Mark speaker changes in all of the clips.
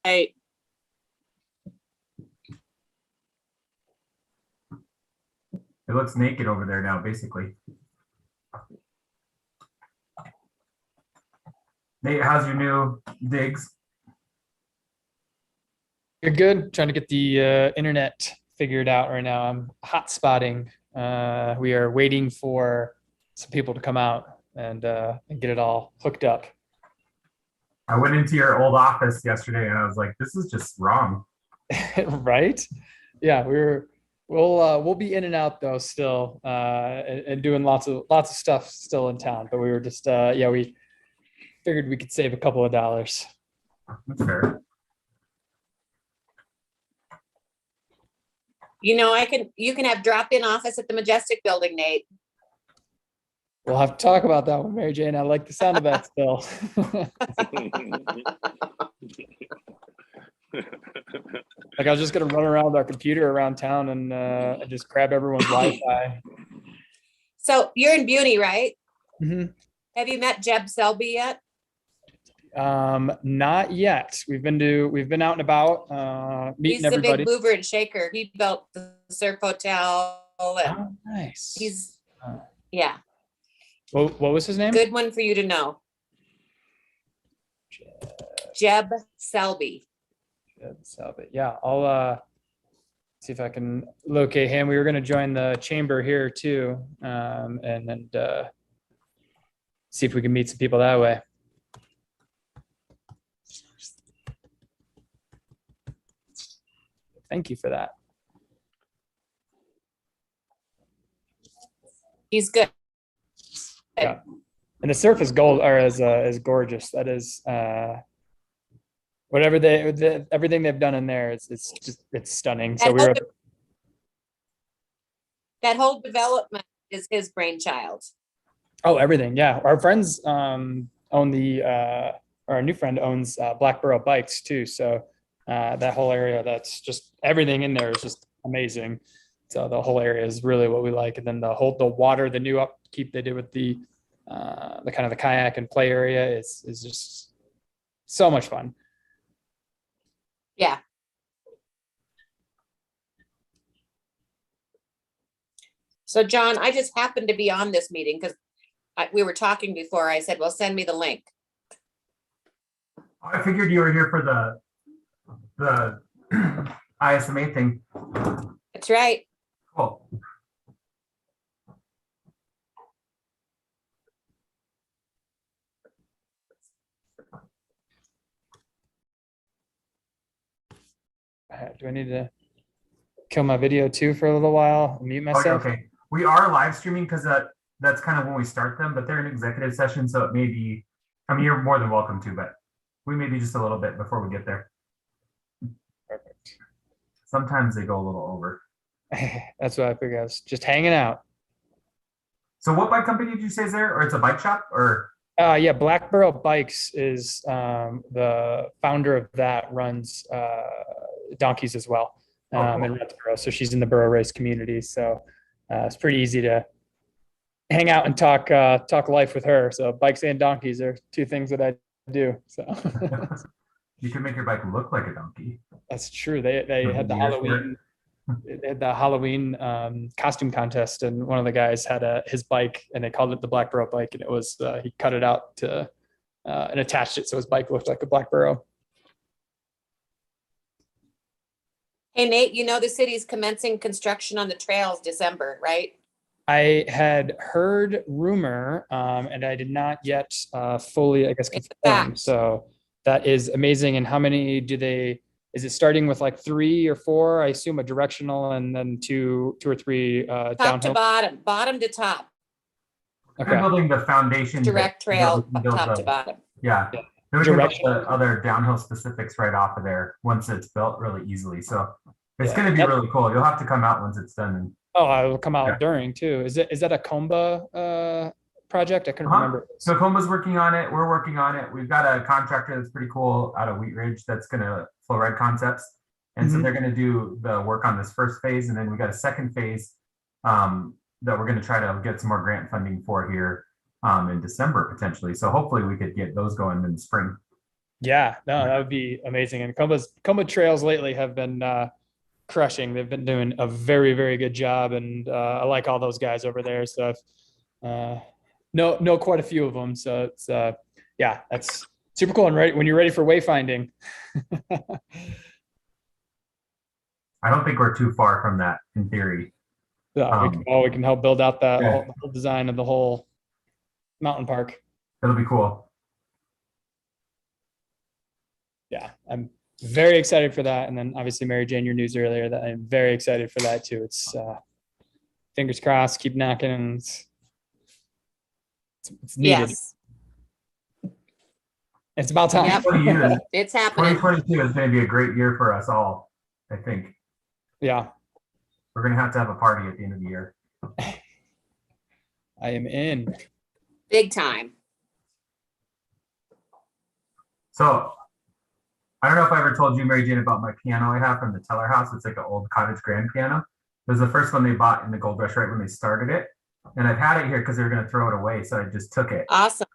Speaker 1: Right.
Speaker 2: It looks naked over there now, basically. Nate, how's your new digs?
Speaker 3: You're good. Trying to get the internet figured out right now. I'm hot spotting. We are waiting for some people to come out and get it all hooked up.
Speaker 2: I went into your old office yesterday and I was like, this is just wrong.
Speaker 3: Right? Yeah, we'll be in and out though still, and doing lots of stuff still in town. But we were just we figured we could save a couple of dollars.
Speaker 2: That's fair.
Speaker 1: You know, you can have drop-in office at the Majestic Building, Nate.
Speaker 3: We'll have to talk about that one, Mary Jane. I like the sound of that still. Like I was just gonna run around with our computer around town and just grab everyone's Wi-Fi.
Speaker 1: So you're in Buny, right?
Speaker 3: Mhm.
Speaker 1: Have you met Jeb Selby yet?
Speaker 3: Not yet. We've been out and about, meeting
Speaker 1: He's the
Speaker 3: everybody.
Speaker 1: big mover and shaker. He built the Surf Hotel. And
Speaker 3: Oh, nice.
Speaker 1: yeah,
Speaker 3: What was his name?
Speaker 1: good one for you to know. Jeb Selby.
Speaker 3: Yeah, I'll see if I can locate him. We were going to join the chamber here too, and then see if we can meet some people that way. Thank you for that.
Speaker 1: He's good.
Speaker 3: Yeah. And the surf is gold, or is gorgeous. That is whatever everything they've done in there. It's stunning. So
Speaker 1: That whole development is his brainchild.
Speaker 3: Oh, everything. Yeah. Our friends own or our new friend owns Blackboro Bikes too. So that whole area, that's just everything in there is just amazing. So the whole area is really what we like. And then the water, the new upkeep they did with the kind of the kayak and play area is just so much fun.
Speaker 1: Yeah. So John, I just happened to be on this meeting because we were talking before. I said, well, send me the link.
Speaker 2: I figured you were here for the ISMA thing.
Speaker 1: That's right.
Speaker 2: Cool.
Speaker 3: Do I need to kill my video too for a little while? Mute myself?
Speaker 2: Okay. We are live streaming because that's kind of when we start them, but they're an executive session, so it may be, I mean, you're more than welcome to, but we may be just a little bit before we get there.
Speaker 3: Perfect.
Speaker 2: Sometimes they go a little over.
Speaker 3: That's what I figured. I was just hanging out.
Speaker 2: So what bike company did you say is there? Or it's a bike shop or?
Speaker 3: Yeah, Blackboro Bikes is the founder of that, runs donkeys as well in Rentsboro. So she's in the Borough Race community. So it's pretty easy to hang out and talk life with her. So bikes and donkeys are two things that I do. So
Speaker 2: you can make your bike look like a donkey.
Speaker 3: That's true. They had the Halloween. They had the Halloween costume contest, and one of the guys had his bike, and they called it the Blackboro bike, and it was he cut it out to and attached it so his bike looked like a Blackboro.
Speaker 1: Hey Nate, you know the city's commencing construction on the trails December, right?
Speaker 3: I had heard rumor, and I did not yet fully, I guess, confirm. So that is amazing. And how many do they? Is it starting with like 3 or 4? I assume a directional, and then two or three
Speaker 1: top
Speaker 3: downhill?
Speaker 1: to bottom to top.
Speaker 3: Okay.
Speaker 2: They're building the foundation.
Speaker 1: Direct trail, top to
Speaker 2: the,
Speaker 1: bottom.
Speaker 2: Yeah. Then we can build the other downhill specifics right off of there once it's built really easily. So it's going to be really cool. You'll have to come out once it's done. And
Speaker 3: oh, I will come out during too. Is that a Comba project? I couldn't remember.
Speaker 2: So Comba's working on it. We're working on it. We've got a contractor that's pretty cool out of Wheat Ridge that's going to Flow Ride Concepts. And so they're going to do the work on this first phase. And then we got a second phase that we're going to try to get some more grant funding for here in December, potentially. So hopefully we could get those going in the spring.
Speaker 3: Yeah, no, that would be amazing. And Coma trails lately have been crushing. They've been doing a very, very good job, and I like all those guys over there. So uh, know quite a few of them. So it's yeah, that's super cool. And right when you're ready for wayfinding.
Speaker 2: I don't think we're too far from that in theory.
Speaker 3: Yeah, we can help build out that
Speaker 2: Yeah.
Speaker 3: whole design of the whole mountain park.
Speaker 2: It'll be cool.
Speaker 3: Yeah, I'm very excited for that. And then obviously Mary Jane, your news earlier, that I'm very excited for that too. It's fingers crossed, keep knocking, and it's needed.
Speaker 1: Yes,
Speaker 3: It's about time.
Speaker 1: Yep.
Speaker 2: 20 years.
Speaker 1: it's happening.
Speaker 2: 2022 is going to be a great year for us all. I think
Speaker 3: Yeah,
Speaker 2: we're going to have a party at the end of the year.
Speaker 3: I am in.
Speaker 1: Big time.
Speaker 2: So I don't know if I ever told you, Mary Jane, about my piano I have from the Teller house. It's like an old cottage grand piano. It was the first one they bought in the gold rush right when they started it. And I've had it here because they were going to throw it away. So I just took it.
Speaker 1: Awesome.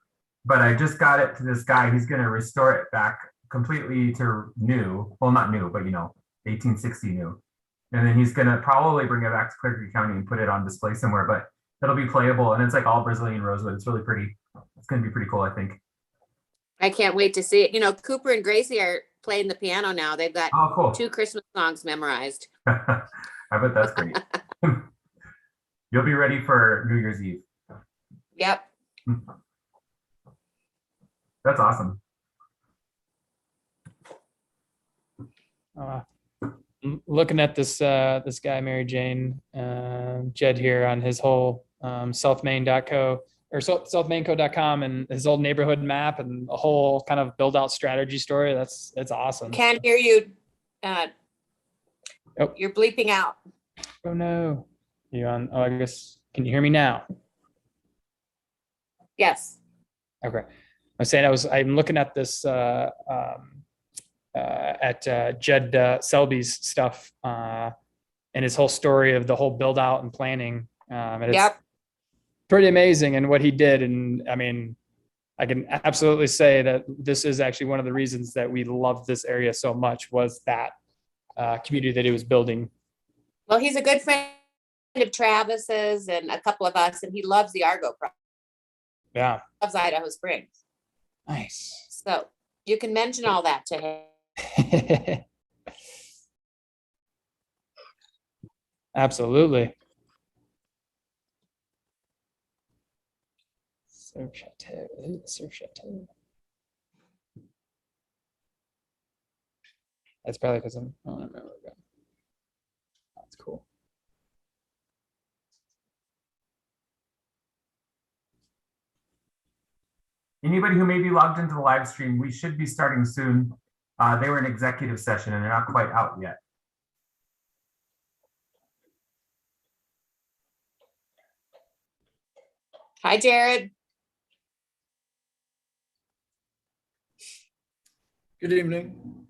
Speaker 2: But I just got it to this guy. He's going to restore it back completely to new. Well, not new, but 1860 new. And then he's going to probably bring it back to Clear Creek County and put it on display somewhere. But it'll be playable. And it's like all Brazilian rosewood. It's really pretty. It's going to be pretty cool, I think.
Speaker 1: I can't wait to see it. Cooper and Gracie are playing the piano now. They've got
Speaker 2: Oh, cool.
Speaker 1: 2 Christmas songs memorized.
Speaker 2: I bet that's great. You'll be ready for New Year's Eve.
Speaker 1: Yep.
Speaker 2: That's awesome.
Speaker 3: Looking at this this guy, Mary Jane, Jed here on his whole southmain.co or southmainco.com and his old neighborhood map and a whole kind of build out strategy story. That's awesome.
Speaker 1: Can't hear you.
Speaker 3: Oh.
Speaker 1: You're bleeping out.
Speaker 3: Oh no. You on? Oh, I guess. Can you hear me now?
Speaker 1: Yes.
Speaker 3: Okay. I'm saying I'm looking at this at Jed Selby's stuff and his whole story of the whole build out and planning. And it's
Speaker 1: Yep.
Speaker 3: pretty amazing and what he did. And I mean, I can absolutely say that this is actually one of the reasons that we loved this area so much was that community that he was building.
Speaker 1: Well, he's a good friend of Travis's and a couple of us, and he loves the Argo project.
Speaker 3: Yeah.
Speaker 1: Loves Idaho Springs.
Speaker 3: Nice.
Speaker 1: So you can mention all that to him.
Speaker 3: Absolutely. Surf Chateau. Ooh, Surf Chateau. That's probably because I'm. I don't remember. That's cool.
Speaker 2: Anybody who may be logged into the live stream, we should be starting soon. They were in executive session and they're not quite out yet.
Speaker 1: Hi, Jared.
Speaker 4: Good evening.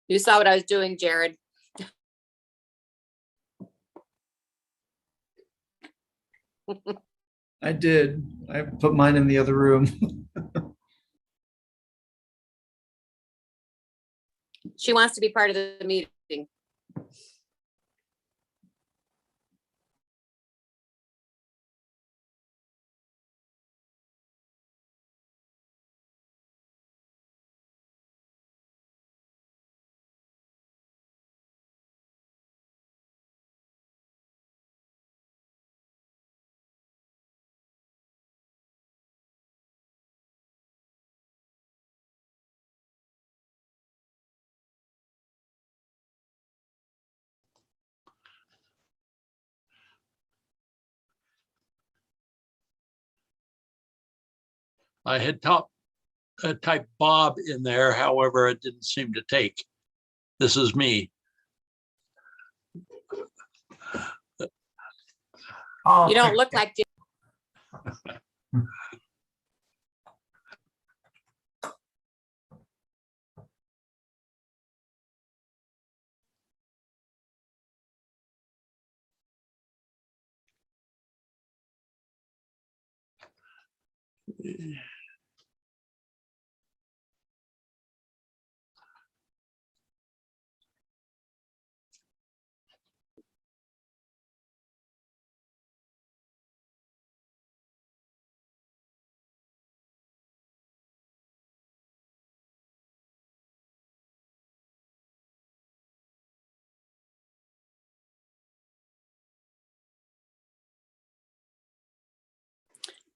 Speaker 1: You saw what I was doing, Jared.
Speaker 4: I did. I put mine in the other room.
Speaker 1: She wants to be part of the meeting.
Speaker 5: I had typed Bob in there, however, it didn't seem to take. This is me.
Speaker 2: Oh,
Speaker 1: You don't look like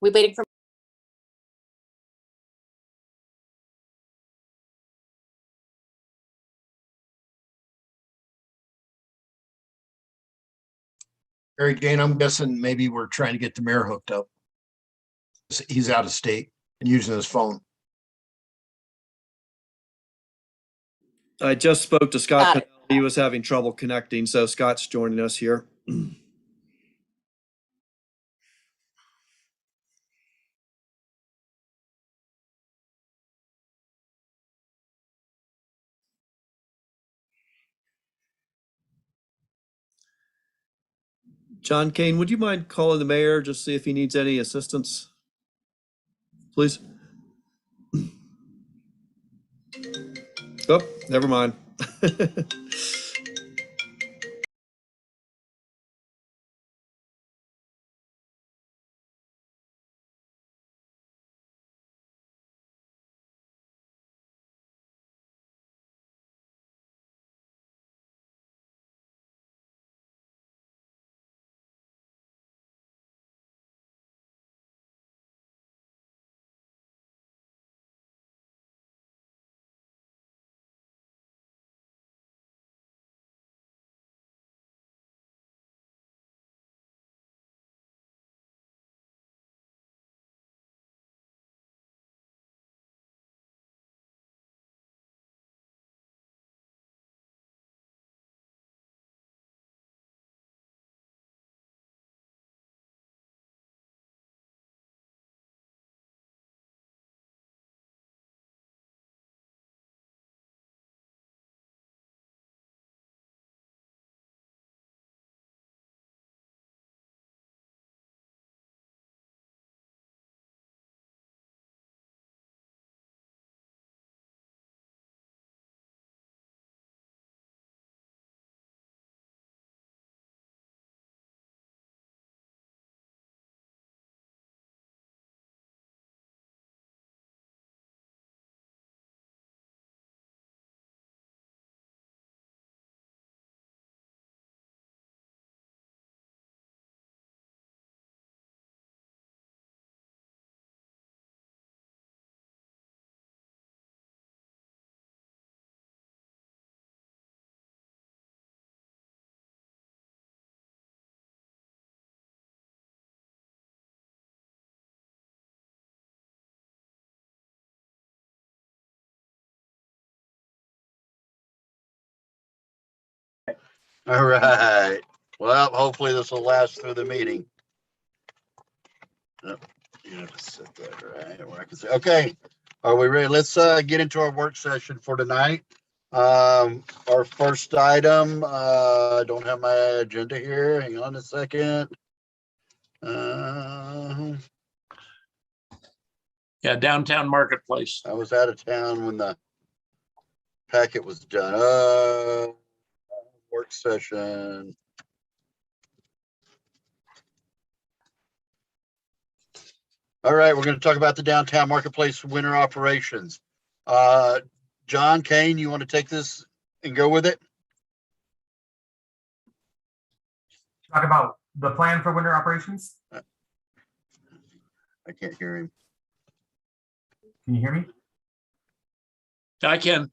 Speaker 1: we waiting for.
Speaker 6: Mary Jane, I'm guessing maybe we're trying to get the mayor hooked up. He's out of state and using his phone.
Speaker 7: I just spoke to Scott.
Speaker 1: Got it.
Speaker 7: Pennell. He was having trouble connecting, so Scott's joining us here. John Kane, would you mind calling the mayor, just see if he needs any assistance? Please. Oh, never mind.
Speaker 8: All right. Well, hopefully this will last through the meeting. Yep. You have to set that right where I can say, okay, are we ready? Let's get into our work session for tonight. Our first item, I don't have my agenda here. Hang on a second.
Speaker 5: Yeah, downtown marketplace.
Speaker 8: I was out of town when the packet was done. Work session. All right, we're going to talk about the downtown marketplace winter operations. John Kane, you want to take this and go with it?
Speaker 2: Talk about the plan for winter operations.
Speaker 8: I can't hear him.
Speaker 2: Can you hear me?
Speaker 5: I can.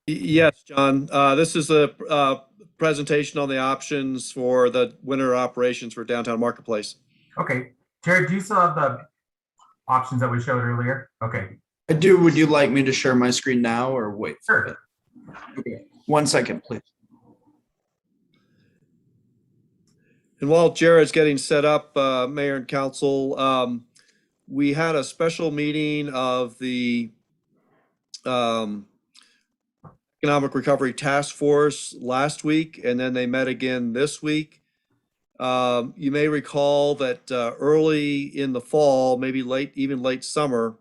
Speaker 7: Yes, John. This is a presentation on the options for the winter operations for downtown marketplace.
Speaker 2: Okay. Jared, do you still have the options that we showed earlier? Okay.
Speaker 4: I do. Would you like me to share my screen now or wait?
Speaker 2: Sure.
Speaker 4: Okay. 1 second, please.
Speaker 7: And while Jared's getting set up, Mayor and Council, we had a special meeting of the Economic Recovery Task Force last week, and then they met again this week. You may recall that early in the fall, maybe even late summer,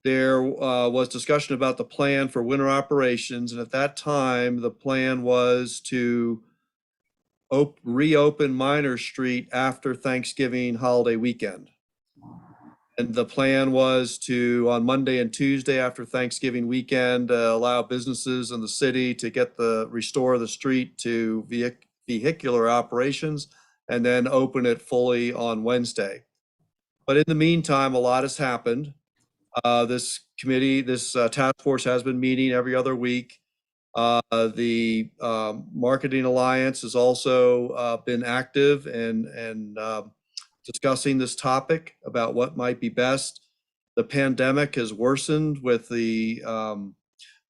Speaker 7: there was discussion about the plan for winter operations. And at that time, the plan was to reopen Minor Street after Thanksgiving holiday weekend. And the plan was to, on Monday and Tuesday after Thanksgiving weekend, allow businesses in the city to restore the street to vehicular operations and then open it fully on Wednesday. But in the meantime, a lot has happened. This task force has been meeting every other week. The Marketing Alliance has also been active and discussing this topic about what might be best. The pandemic has worsened with the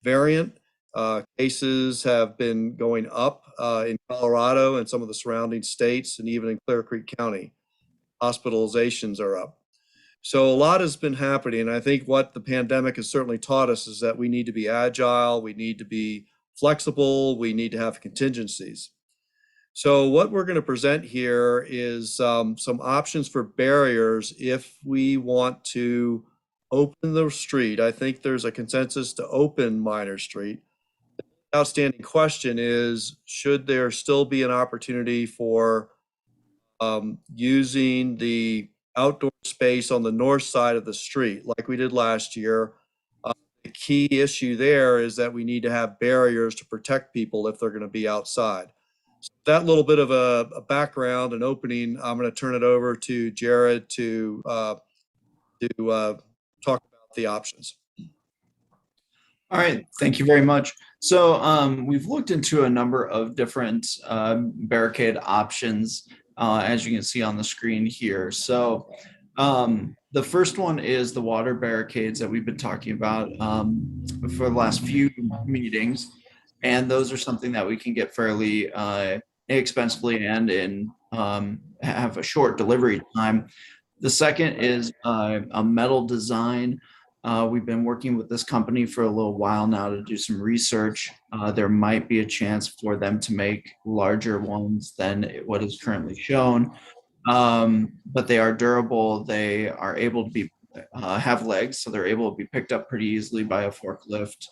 Speaker 7: variant. Cases have been going up in Colorado and some of the surrounding states, and even in Clear Creek County. Hospitalizations are up. So a lot has been happening. And I think what the pandemic has certainly taught us is that we need to be agile, we need to be flexible, we need to have contingencies. So what we're going to present here is some options for barriers if we want to open the street. I think there's a consensus to open Minor Street. The outstanding question is, should there still be an opportunity for using the outdoor space on the north side of the street like we did last year? The key issue there is that we need to have barriers to protect people if they're going to be outside. So that little bit of a background and opening, I'm going to turn it over to Jared to talk about the options.
Speaker 4: All right, thank you very much. So we've looked into a number of different barricade options, as you can see on the screen here. So the first one is the water barricades that we've been talking about for the last few meetings. And those are something that we can get fairly inexpensively and have a short delivery time. The second is a metal design. We've been working with this company for a little while now to do some research. There might be a chance for them to make larger ones than what is currently shown, but they are durable. They are able to be have legs, so they're able to be picked up pretty easily by a forklift.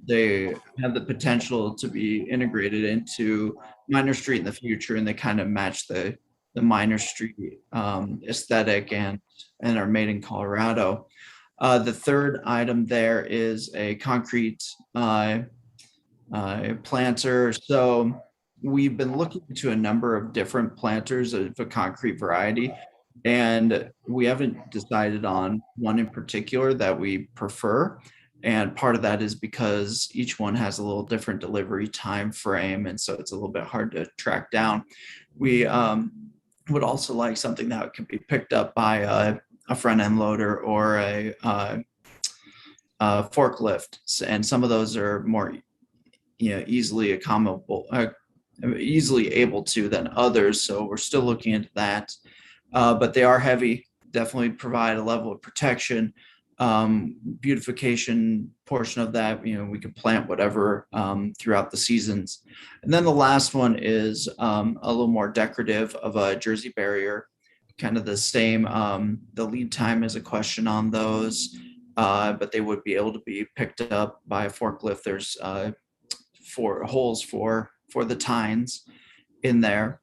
Speaker 4: They have the potential to be integrated into Minor Street in the future, and they kind of match the Minor Street aesthetic and are made in Colorado. The third item there is a concrete planter. So we've been looking into a number of different planters of a concrete variety, and we haven't decided on one in particular that we prefer. And part of that is because each one has a little different delivery time frame, and so it's a little bit hard to track down. We would also like something that could be picked up by a front end loader or a forklift, and some of those are more easily accommodable, easily able to than others. So we're still looking into that, but they are heavy, definitely provide a level of protection. beautification portion of that, we could plant whatever throughout the seasons. And then the last one is a little more decorative of a Jersey barrier, kind of the same. The lead time is a question on those, but they would be able to be picked up by a forklift. There's 4 holes for the tines in there.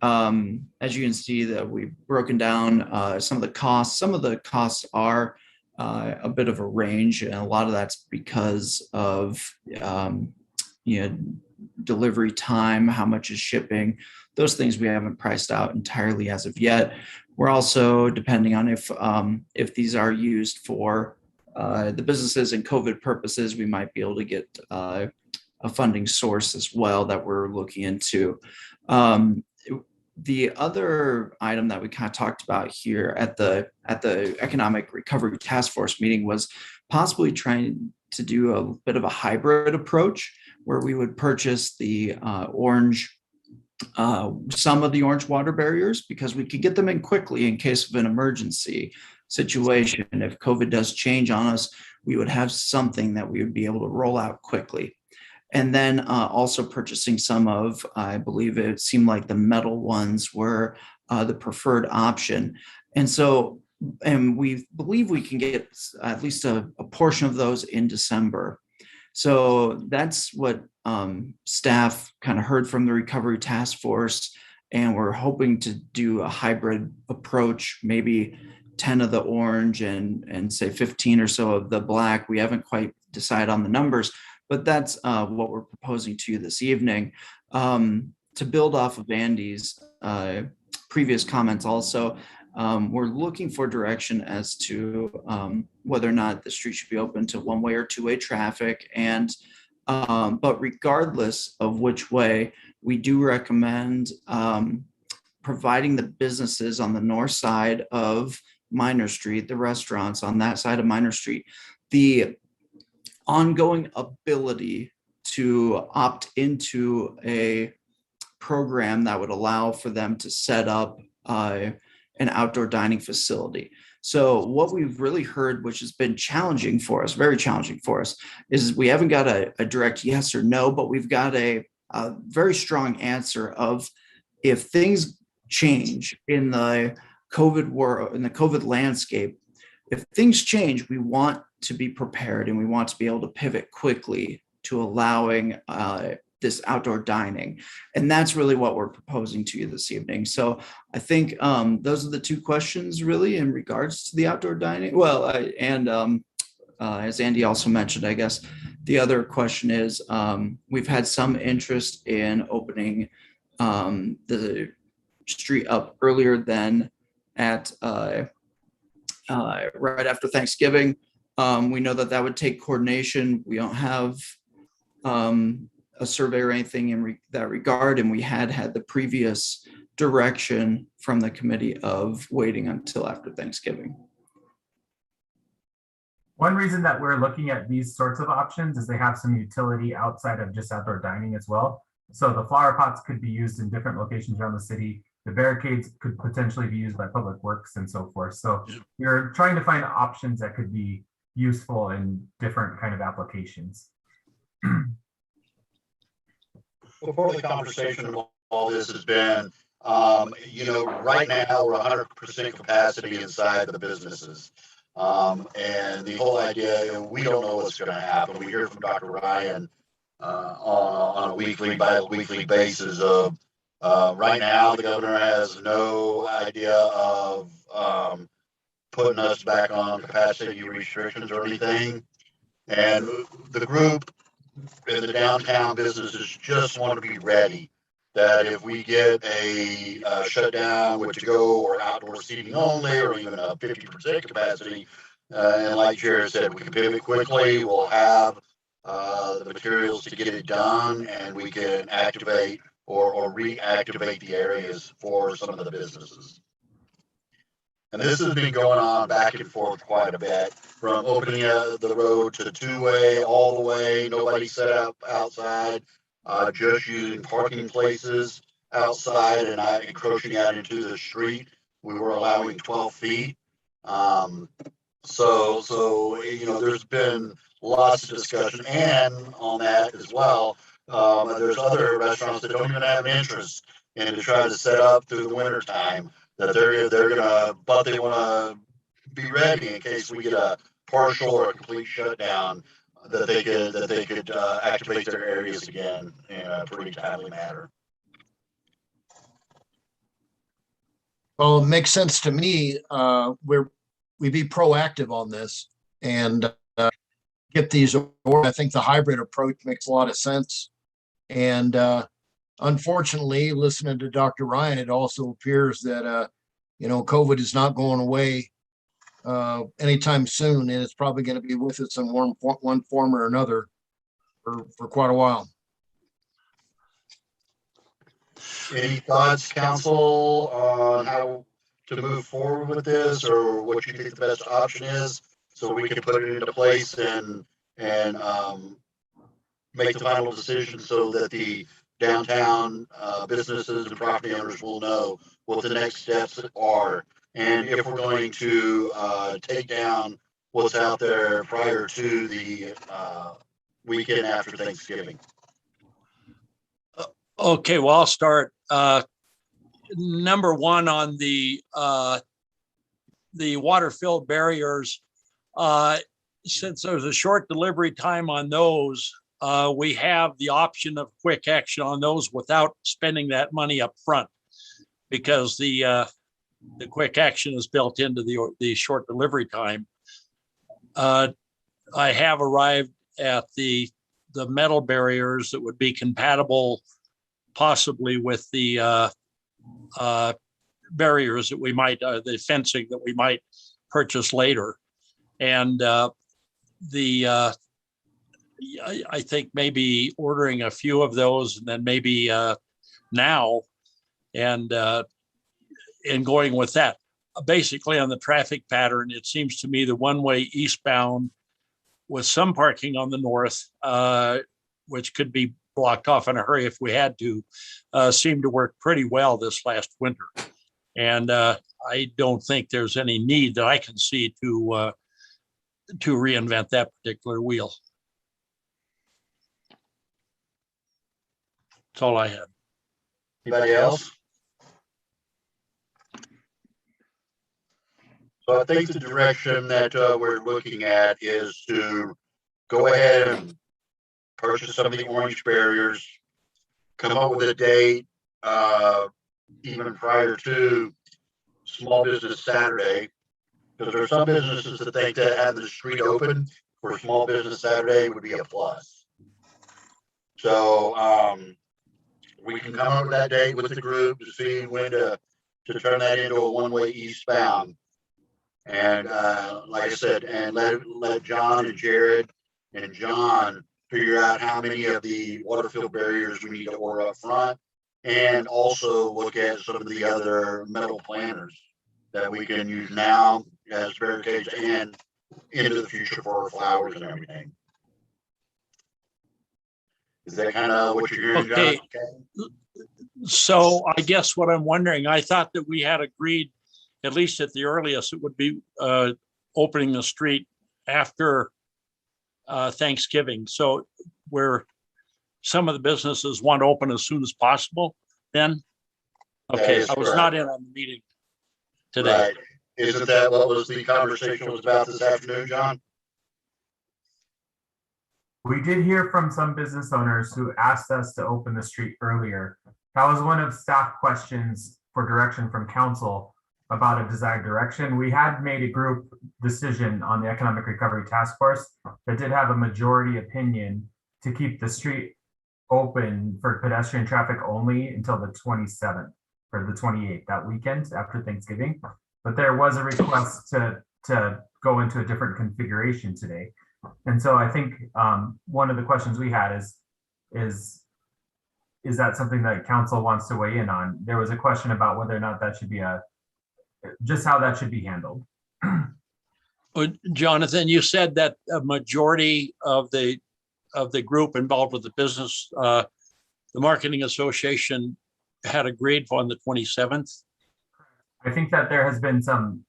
Speaker 4: As you can see, that we've broken down some of the costs. Some of the costs are a bit of a range, and a lot of that's because of delivery time, how much is shipping, those things we haven't priced out entirely as of yet. We're also depending on if these are used for the businesses and COVID purposes, we might be able to get a funding source as well that we're looking into. The other item that we kind of talked about here at the Economic Recovery Task Force meeting was possibly trying to do a bit of a hybrid approach where we would purchase the some of the orange water barriers, because we could get them in quickly in case of an emergency situation. If COVID does change on us, we would have something that we would be able to roll out quickly. And then also purchasing some of, I believe it seemed like the metal ones were the preferred option. And we believe we can get at least a portion of those in December. So that's what staff kind of heard from the Recovery Task Force. And we're hoping to do a hybrid approach, maybe 10 of the orange and say 15 or so of the black. We haven't quite decided on the numbers, but that's what we're proposing to you this evening. To build off of Andy's previous comments also, we're looking for direction as to whether or not the street should be open to one-way or two-way traffic. But regardless of which way, we do recommend providing the businesses on the north side of Minor Street, the restaurants on that side of Minor Street, the ongoing ability to opt into a program that would allow for them to set up an outdoor dining facility. So what we've really heard, which has been challenging for us, very challenging for us, is we haven't got a direct yes or no, but we've got a very strong answer of, if things change in the COVID world, in the COVID landscape, if things change, we want to be prepared and we want to be able to pivot quickly to allowing this outdoor dining. And that's really what we're proposing to you this evening. So I think those are the two questions really in regards to the outdoor dining. Well, as Andy also mentioned, I guess the other question is, we've had some interest in opening the street up earlier than at right after Thanksgiving. We know that would take coordination. We don't have a survey or anything in that regard, and we had the previous direction from the committee of waiting until after Thanksgiving.
Speaker 2: One reason that we're looking at these sorts of options is they have some utility outside of just outdoor dining as well. So the flower pots could be used in different locations around the city. The barricades could potentially be used by public works and so forth. So we're trying to find options that could be useful in different kind of applications.
Speaker 8: Before the conversation of all this has been, right now we're 100% capacity inside the businesses. And the whole idea, we don't know what's going to happen. We hear from Dr. Ryan on a weekly, bi-weekly basis of right now the governor has no idea of putting us back on capacity restrictions or anything. And the group in the downtown businesses just want to be ready that if we get a shutdown with to-go or outdoor seating only, or even a 50% capacity, and like Jared said, we can pivot quickly, we'll have the materials to get it done, and we can activate or reactivate the areas for some of the businesses. And this has been going on back and forth quite a bit, from opening the road to the two-way, all the way, nobody set up outside, just using parking places outside and not encroaching out into the street. We were allowing 12 feet. So, there's been lots of discussion, and on that as well, there's other restaurants that don't even have an interest in to try to set up through the winter time, that but they wanna be ready in case we get a partial or a complete shutdown, that they could activate their areas again in a pretty timely manner.
Speaker 6: Well, it makes sense to me. We be proactive on this and get these. I think the hybrid approach makes a lot of sense. And unfortunately, listening to Dr. Ryan, it also appears that COVID is not going away anytime soon, and it's probably going to be with us in one form or another for quite a while.
Speaker 8: Any thoughts, council, on how to move forward with this, or what you think the best option is, so we can put it into place and make the final decision so that the downtown businesses and property owners will know what the next steps are, and if we're going to take down what's out there prior to the weekend after Thanksgiving.
Speaker 5: Okay, well, I'll start. Number one on the water-filled barriers, since there's a short delivery time on those, we have the option of quick action on those without spending that money up front, because the quick action is built into the short delivery time. I have arrived at the metal barriers that would be compatible possibly with the barriers that we might, the fencing that we might purchase later. And I think maybe ordering a few of those, and then maybe now and going with that. Basically, on the traffic pattern, it seems to me the one-way eastbound with some parking on the north, which could be blocked off in a hurry if we had to, seemed to work pretty well this last winter. And I don't think there's any need that I can see to reinvent that particular wheel. That's all I had.
Speaker 8: Anybody else? So I think the direction that we're looking at is to go ahead and purchase some of the orange barriers, come up with a date, even prior to Small Business Saturday, because there are some businesses that think that having the street open for Small Business Saturday would be a plus. So we can come up with that date with the group to see when to turn that into a one-way eastbound. And like I said, and let John and Jared and John figure out how many of the water-filled barriers we need to order up front, and also look at some of the other metal planters that we can use now as barricades and into the future for our flowers and everything. Is that kind of what you're hearing, John?
Speaker 5: Okay. So I guess what I'm wondering, I thought that we had agreed, at least at the earliest, it would be opening the street after Thanksgiving. So where some of the businesses want to open as soon as possible then? Okay, I was not in on the meeting today.
Speaker 8: Right. Isn't that what was the conversation was about this afternoon, John?
Speaker 2: We did hear from some business owners who asked us to open the street earlier. That was one of staff questions for direction from council about a desired direction. We had made a group decision on the Economic Recovery Task Force that did have a majority opinion to keep the street open for pedestrian traffic only until the 27th or the 28th, that weekend after Thanksgiving. But there was a request to go into a different configuration today. And so I think one of the questions we had is that something that council wants to weigh in on? There was a question about whether or not that should be just how that should be handled.
Speaker 5: Jonathan, you said that a majority of the group involved with the business, the marketing association had agreed on the 27th.
Speaker 2: I think that there has been some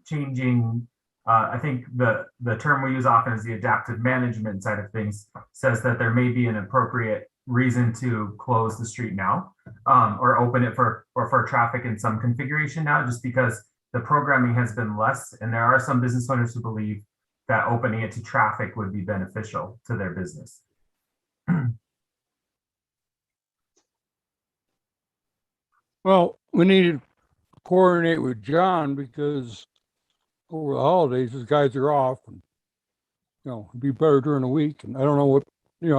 Speaker 2: changing I think the term we use often is the adaptive management side of things says that there may be an appropriate reason to close the street now, or open it for traffic in some configuration now, just because the programming has been less, and there are some business owners who believe that opening it to traffic would be beneficial to their business.
Speaker 9: Well, we need to coordinate with John because over the holidays, his guys are off. And, it'd be better during the week. And I don't know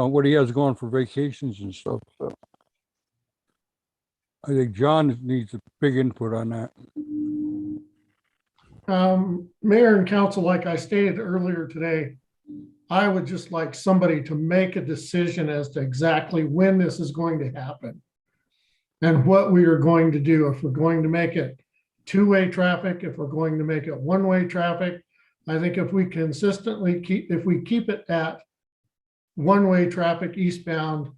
Speaker 9: what he has going for vacations and stuff. So I think John needs a big input on that.
Speaker 10: Mayor and council, like I stated earlier today, I would just like somebody to make a decision as to exactly when this is going to happen and what we are going to do. If we're going to make it two-way traffic, if we're going to make it one-way traffic. I think if we consistently keep it at one-way traffic eastbound,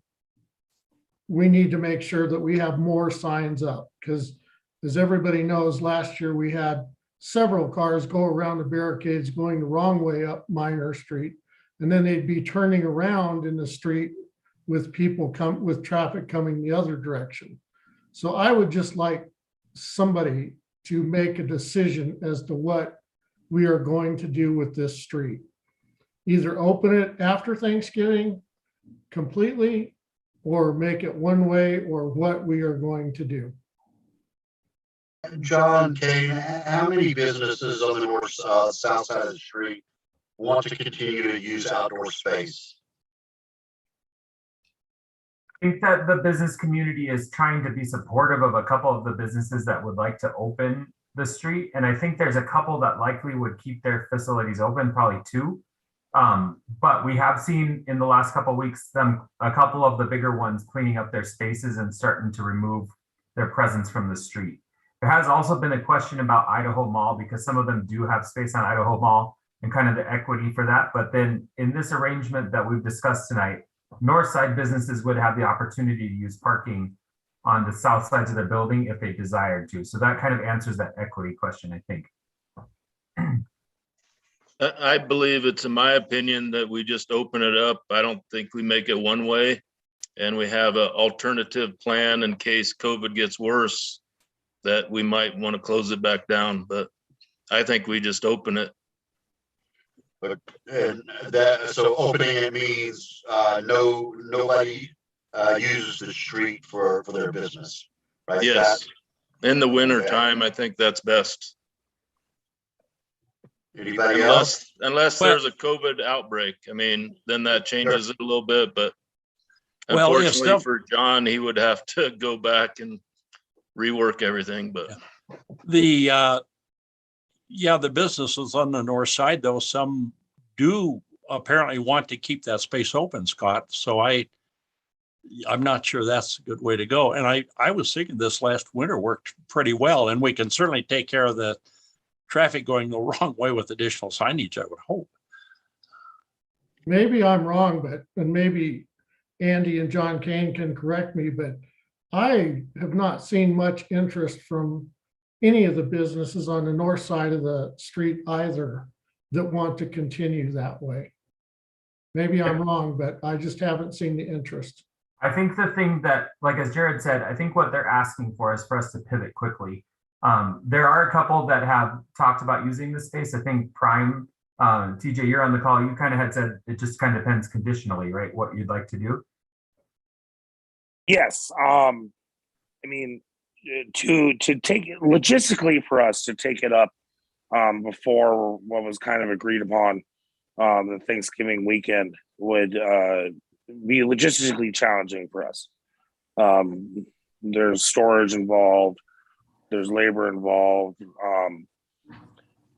Speaker 10: we need to make sure that we have more signs up, because as everybody knows, last year we had several cars go around the barricades going the wrong way up Minor Street, and then they'd be turning around in the street with with traffic coming the other direction. So I would just like somebody to make a decision as to what we are going to do with this street. Either open it after Thanksgiving completely, or make it one way, or what we are going to do.
Speaker 8: John, Kane, how many businesses on the north, south side of the street want to continue to use outdoor space?
Speaker 2: I think that the business community is trying to be supportive of a couple of the businesses that would like to open the street. And I think there's a couple that likely would keep their facilities open, probably two. But we have seen in the last couple of weeks, a couple of the bigger ones cleaning up their spaces and starting to remove their presence from the street. There has also been a question about Idaho Mall, because some of them do have space on Idaho Mall and kind of the equity for that. But then in this arrangement that we've discussed tonight, north side businesses would have the opportunity to use parking on the south sides of their building if they desired to. So that kind of answers that equity question, I think.
Speaker 11: I believe it's in my opinion that we just open it up. I don't think we make it one way, and we have an alternative plan in case COVID gets worse, that we might want to close it back down, but I think we just open it.
Speaker 8: But so opening it means nobody uses the street for their business, right?
Speaker 11: Yes, in the winter time, I think that's best.
Speaker 8: Anybody else?
Speaker 11: Unless there's a COVID outbreak. I mean, then that changes it a little bit, but
Speaker 5: Well,
Speaker 11: unfortunately for John, he would have to go back and rework everything, but
Speaker 5: the businesses on the north side, though, some do apparently want to keep that space open, Scott. So I'm not sure that's a good way to go. And I was thinking this last winter worked pretty well, and we can certainly take care of the traffic going the wrong way with additional signage, I would hope.
Speaker 10: Maybe I'm wrong, and maybe Andy and John Kane can correct me, but I have not seen much interest from any of the businesses on the north side of the street either that want to continue that way. Maybe I'm wrong, but I just haven't seen the interest.
Speaker 2: I think the thing that, like as Jared said, I think what they're asking for is for us to pivot quickly. There are a couple that have talked about using the space. I think Prime, TJ, you're on the call. You kind of had said it just kind of depends conditionally, right? What you'd like to do.
Speaker 12: Yes. I mean, to take it logistically for us to take it up before what was kind of agreed upon the Thanksgiving weekend would be logistically challenging for us. There's storage involved. There's labor involved.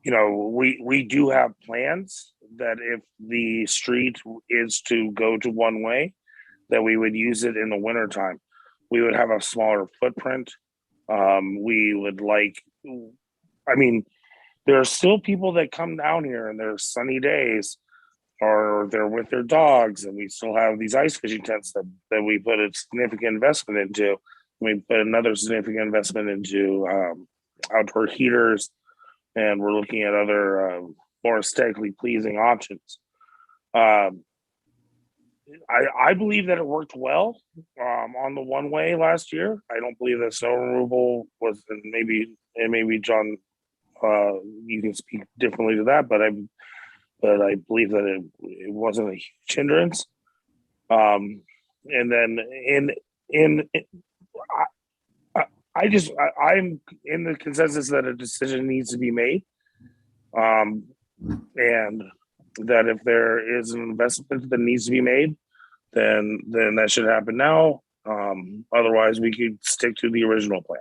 Speaker 12: We do have plans that if the street is to go to one way, that we would use it in the wintertime. We would have a smaller footprint. We would there are still people that come down here and there's sunny days or they're with their dogs, and we still have these ice fishing tents that we put a significant investment into. We put another significant investment into outdoor heaters, and we're looking at other more aesthetically pleasing options. I believe that it worked well on the one way last year. I don't believe that snow removal was, and maybe John, you can speak differently to that, but I believe that it wasn't a huge hindrance. And then I'm in the consensus that a decision needs to be made, and that if there is an investment that needs to be made, then that should happen now. Otherwise, we could stick to the original plan.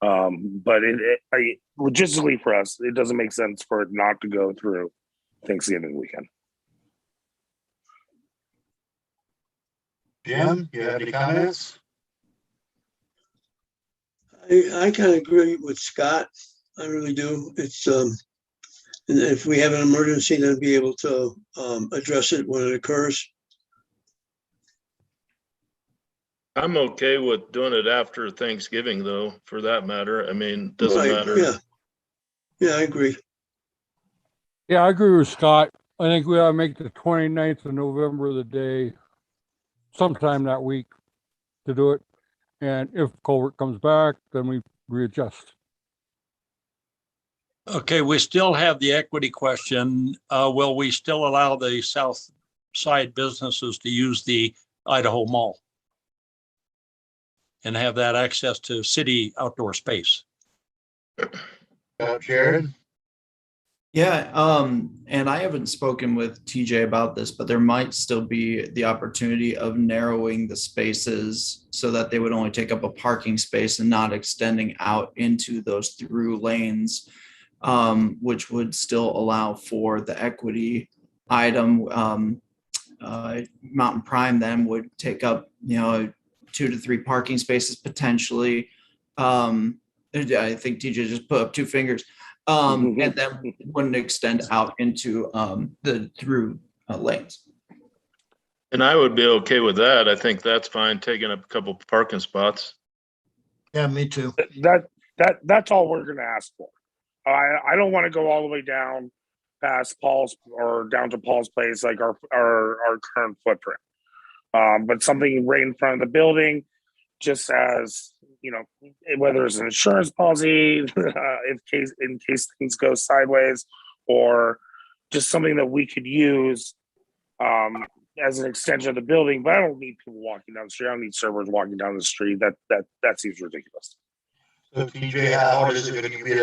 Speaker 12: But logistically for us, it doesn't make sense for it not to go through Thanksgiving weekend.
Speaker 8: Jim, you have any comments?
Speaker 13: I kind of agree with Scott. I really do. It's and if we have an emergency, then be able to address it when it occurs.
Speaker 11: I'm okay with doing it after Thanksgiving, though, for that matter. I mean, doesn't
Speaker 13: Right,
Speaker 11: matter.
Speaker 13: Yeah, I agree.
Speaker 9: Yeah, I agree with Scott. I think we ought to make the 29th of November the day sometime that week to do it. And if culvert comes back, then we readjust.
Speaker 5: Okay, we still have the equity question. Will we still allow the south side businesses to use the Idaho Mall and have that access to city outdoor space?
Speaker 8: Jared?
Speaker 4: Yeah, and I haven't spoken with TJ about this, but there might still be the opportunity of narrowing the spaces so that they would only take up a parking space and not extending out into those through lanes, which would still allow for the equity item. Mountain Prime then would take up, 2 to 3 parking spaces potentially. I think TJ just put up 2 fingers. And then wouldn't extend out into the through lanes.
Speaker 11: And I would be okay with that. I think that's fine, taking up a couple parking spots.
Speaker 6: Yeah, me too.
Speaker 12: That's all we're gonna ask for. I don't want to go all the way down past Paul's or down to Paul's place, like our current footprint. But something right in front of the building, just as, whether it's an insurance policy, in case things go sideways, or just something that we could use as an extension of the building. But I don't need people walking down the street. I don't need servers walking down the street. That seems ridiculous.
Speaker 8: So TJ, how hard is it going to be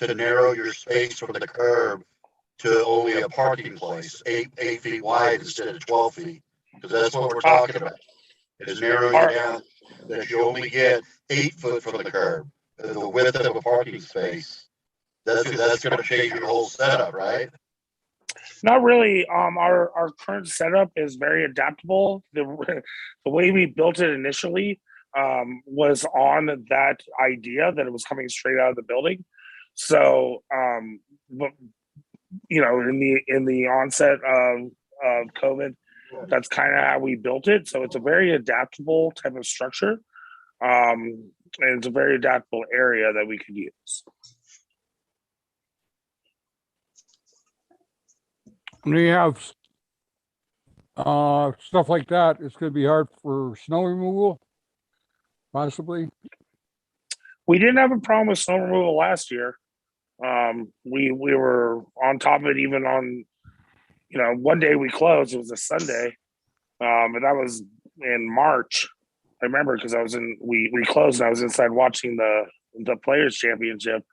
Speaker 8: to narrow your space from the curb to only a parking place, 8 feet wide instead of 12 feet? Because that's what we're talking about. Is narrowing it down that you only get 8 foot from the curb, the width of a parking space. That's going to change your whole setup, right?
Speaker 12: Not really. Our current setup is very adaptable. The way we built it initially was on that idea that it was coming straight out of the building. So, but in the onset of COVID, that's kind of how we built it. So it's a very adaptable type of structure, and it's a very adaptable area that we could use.
Speaker 9: When you have stuff like that, it's going to be hard for snow removal, possibly.
Speaker 12: We didn't have a problem with snow removal last year. We were on top of it even on, one day we closed. It was a Sunday, and that was in March. I remember because we closed and I was inside watching the Players Championship,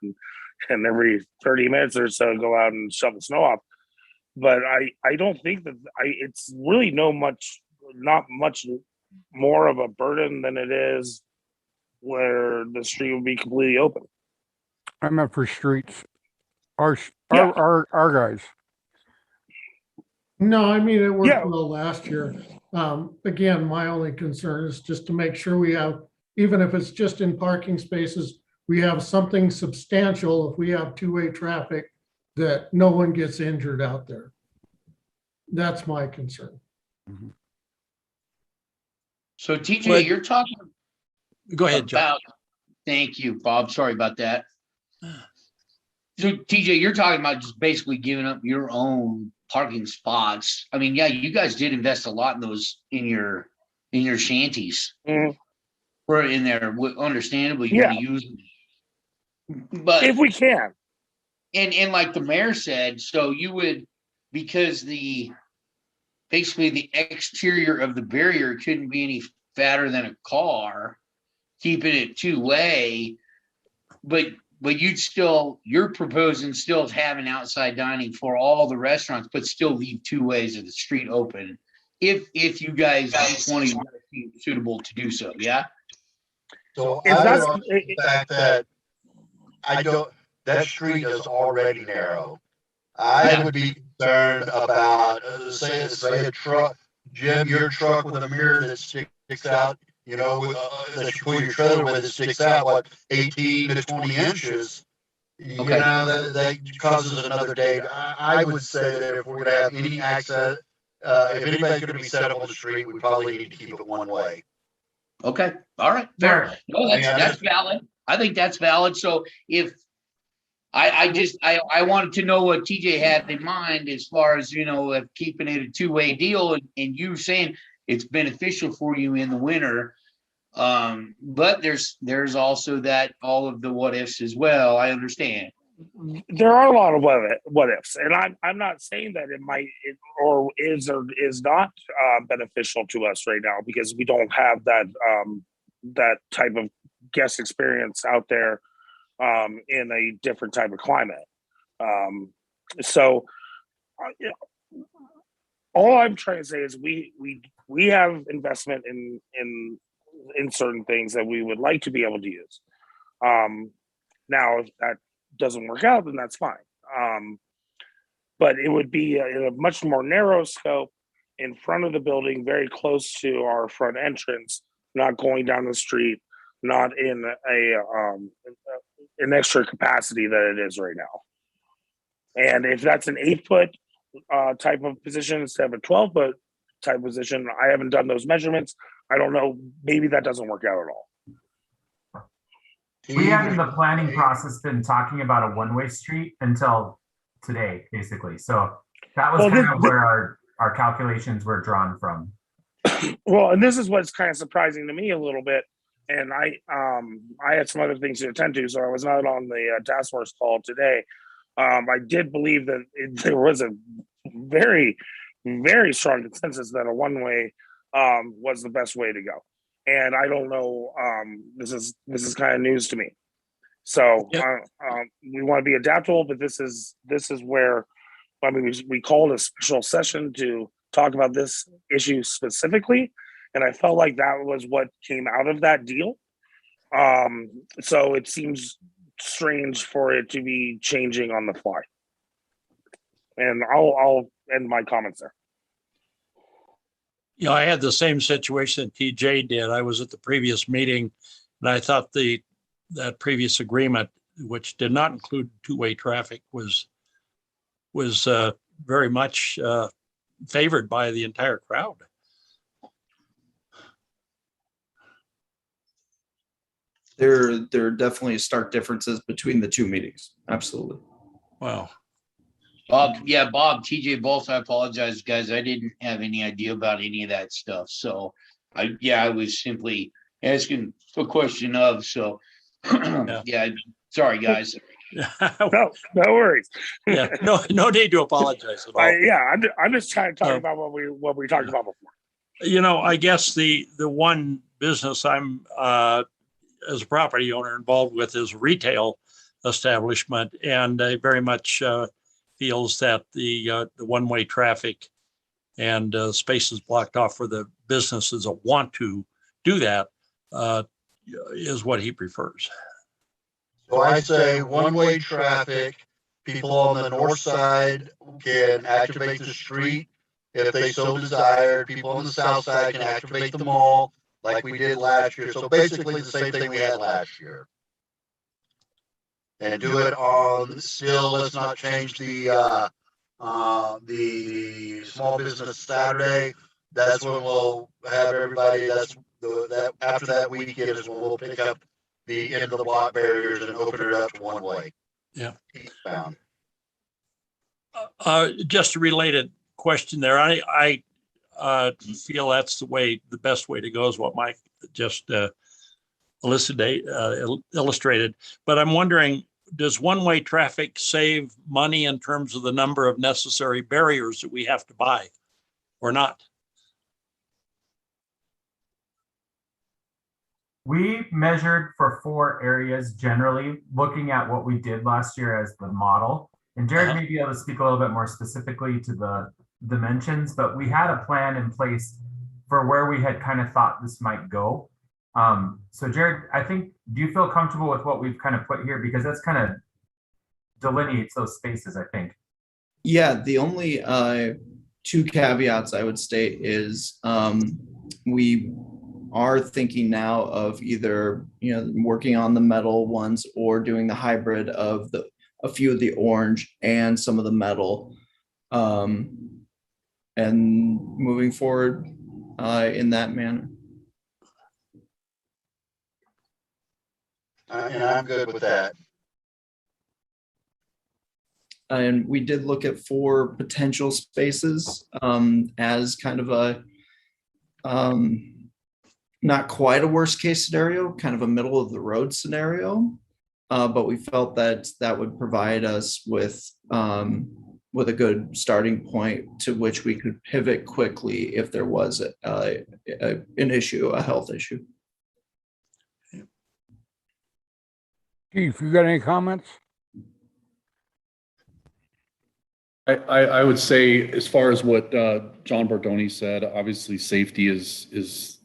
Speaker 12: and every 30 minutes or so go out and shove the snow off. But I don't think that it's really not much more of a burden than it is where the street would be completely open.
Speaker 9: I meant for streets. Our guys.
Speaker 10: No, I mean, it worked well last year. Again, my only concern is just to make sure we have, even if it's just in parking spaces, we have something substantial if we have two-way traffic, that no one gets injured out there. That's my concern.
Speaker 9: Mm-hmm.
Speaker 14: So TJ, you're talking
Speaker 5: Go ahead, John.
Speaker 14: about, thank you, Bob. Sorry about that. So TJ, you're talking about just basically giving up your own parking spots. I mean, yeah, you guys did invest a lot in those in your shanties.
Speaker 12: Mhm.
Speaker 14: We're in there, understandably,
Speaker 12: Yeah.
Speaker 14: going to use them. But
Speaker 12: If we can.
Speaker 14: and like the mayor said, so you would, because basically the exterior of the barrier couldn't be any fatter than a car, keeping it two-way, but you're proposing still having outside dining for all the restaurants, but still leave two ways of the street open if you guys each one of you seem suitable to do so. Yeah.
Speaker 8: So
Speaker 12: Is
Speaker 8: I
Speaker 12: that-
Speaker 8: would argue the fact that that street is already narrow. I would be concerned about, say a truck, Jim, your truck with a mirror that sticks out, that you pull your trailer with, it sticks out, what, 18 to 20 inches?
Speaker 14: Okay.
Speaker 8: That causes another day. I would say that if we're gonna have any access, if anybody's gonna be set up on the street, we probably need to keep it one way.
Speaker 14: Okay. All right. Fair. No, that's valid. I think that's valid. So if I wanted to know what TJ had in mind as far as, of keeping it a two-way deal and you saying it's beneficial for you in the winter. But there's also that all of the what ifs as well. I understand.
Speaker 12: There are a lot of what ifs, and I'm not saying that or is not beneficial to us right now because we don't have that type of guest experience out there in a different type of climate. So all I'm trying to say is we have investment in certain things that we would like to be able to use. Now, if that doesn't work out, then that's fine. But it would be in a much more narrow scope in front of the building, very close to our front entrance, not going down the street, not in an extra capacity that it is right now. And if that's an 8-foot type of position instead of a 12-foot type position, I haven't done those measurements. I don't know. Maybe that doesn't work out at all.
Speaker 2: We have in the planning process been talking about a one-way street until today, basically. So that was kind of where our calculations were drawn from.
Speaker 12: Well, and this is what's kind of surprising to me a little bit. And I had some other things to attend to, so I was not on the task force call today. I did believe that there was a very, very strong consensus that a one-way was the best way to go. And I don't know. This is kind of news to me. So we want to be adaptable, but this is where we called a special session to talk about this issue specifically, and I felt like that was what came out of that deal. So it seems strange for it to be changing on the fly. And I'll end my comments there.
Speaker 5: I had the same situation that TJ did. I was at the previous meeting and I thought that previous agreement, which did not include two-way traffic, was very much favored by the entire crowd.
Speaker 4: There are definitely stark differences between the two meetings. Absolutely.
Speaker 5: Wow.
Speaker 14: Bob, TJ, both. I apologize, guys. I didn't have any idea about any of that stuff. So I was simply asking a question of, so yeah, sorry, guys.
Speaker 12: No worries.
Speaker 5: Yeah, no need to apologize at all.
Speaker 12: I'm just trying to talk about what we talked about before.
Speaker 5: I guess the one business I'm as a property owner involved with is a retail establishment, and I very much feels that the one-way traffic and spaces blocked off for the businesses that want to do that is what he prefers.
Speaker 8: So I say one-way traffic, people on the north side can activate the street if they so desire. People on the south side can activate the mall like we did last year. So basically the same thing we had last year. And do it on still, let's not change the small business Saturday. That's when we'll have everybody, after that weekend is when we'll pick up the end of the block barriers and open it up to one way.
Speaker 5: Yeah.
Speaker 8: eastbound.
Speaker 5: Just a related question there. I feel that's the best way to go is what Mike just illustrated. But I'm wondering, does one-way traffic save money in terms of the number of necessary barriers that we have to buy or not?
Speaker 2: We measured for 4 areas generally, looking at what we did last year as the model. And Jared may be able to speak a little bit more specifically to the dimensions, but we had a plan in place for where we had kind of thought this might go. So Jared, I think, do you feel comfortable with what we've kind of put here? Because that's kind of delineates those spaces, I think.
Speaker 4: Yeah, the only 2 caveats I would state is we are thinking now of either working on the metal ones or doing the hybrid of a few of the orange and some of the metal, and moving forward in that manner.
Speaker 8: And I'm good with that.
Speaker 4: And we did look at 4 potential spaces as kind of a not quite a worst case scenario, kind of a middle of the road scenario. But we felt that that would provide us with a good starting point to which we could pivot quickly if there was an issue, a health issue.
Speaker 9: Chief, you got any comments?
Speaker 15: I would say, as far as what John Bordoni said, obviously safety is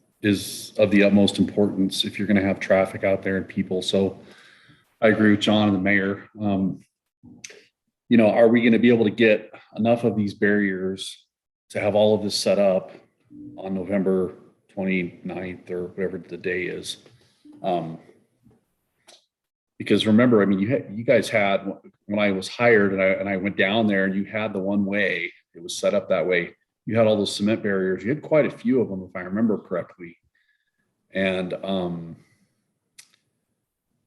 Speaker 15: of the utmost importance if you're going to have traffic out there and people. So I agree with John and the mayor. Are we going to be able to get enough of these barriers to have all of this set up on November 29th or whatever the day is? Because remember, I mean, you guys had, when I was hired and I went down there, and you had the one way, it was set up that way. You had all those cement barriers. You had quite a few of them, if I remember correctly. And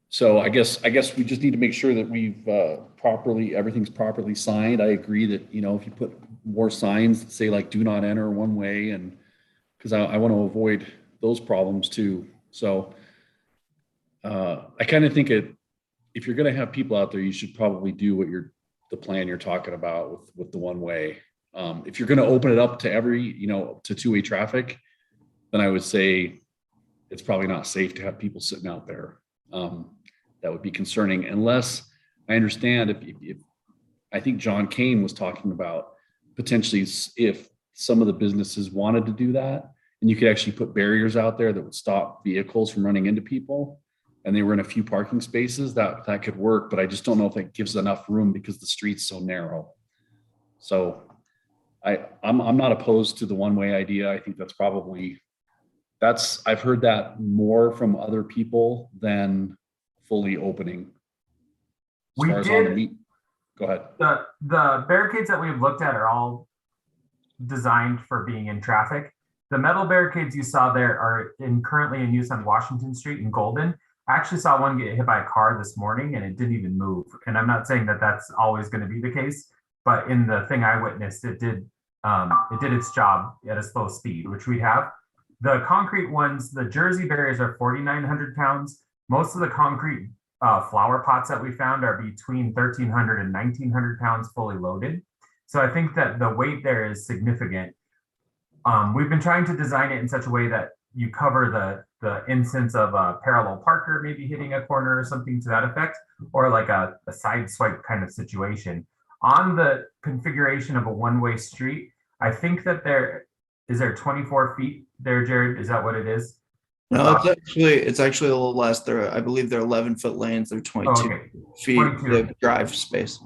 Speaker 15: so I guess we just need to make sure that we've everything's properly signed. I agree that, if you put more signs that say like, do not enter one way, and because I want to avoid those problems too. So I kind of think if you're going to have people out there, you should probably do the plan you're talking about with the one way. If you're going to open it up to to 2-way traffic, then I would say it's probably not safe to have people sitting out there. That would be concerning, unless I understand if I think John Kane was talking about potentially if some of the businesses wanted to do that, and you could actually put barriers out there that would stop vehicles from running into people, and they were in a few parking spaces, that could work, but I just don't know if that gives enough room because the street's so narrow. So I'm not opposed to the one-way idea. I think I've heard that more from other people than fully opening.
Speaker 2: Go ahead. The barricades that we've looked at are all designed for being in traffic. The metal barricades you saw there are currently in use on Washington Street in Golden. I actually saw one get hit by a car this morning and it didn't even move. And I'm not saying that that's always going to be the case, but in the thing I witnessed, it did its job at a slow speed, which we have. The concrete ones, the Jersey barriers are 4,900 pounds. Most of the concrete flower pots that we found are between 1,300 and 1,900 pounds fully loaded. So I think that the weight there is significant. We've been trying to design it in such a way that you cover the instance of a parallel parker maybe hitting a corner or something to that effect, or like a side swipe kind of situation. On the configuration of a one-way street, I think that is there 24 feet there, Jared? Is that what it is?
Speaker 4: No, it's actually a little less. I believe they're 11-foot lanes. They're 22 feet
Speaker 2: 22.
Speaker 4: The drive space.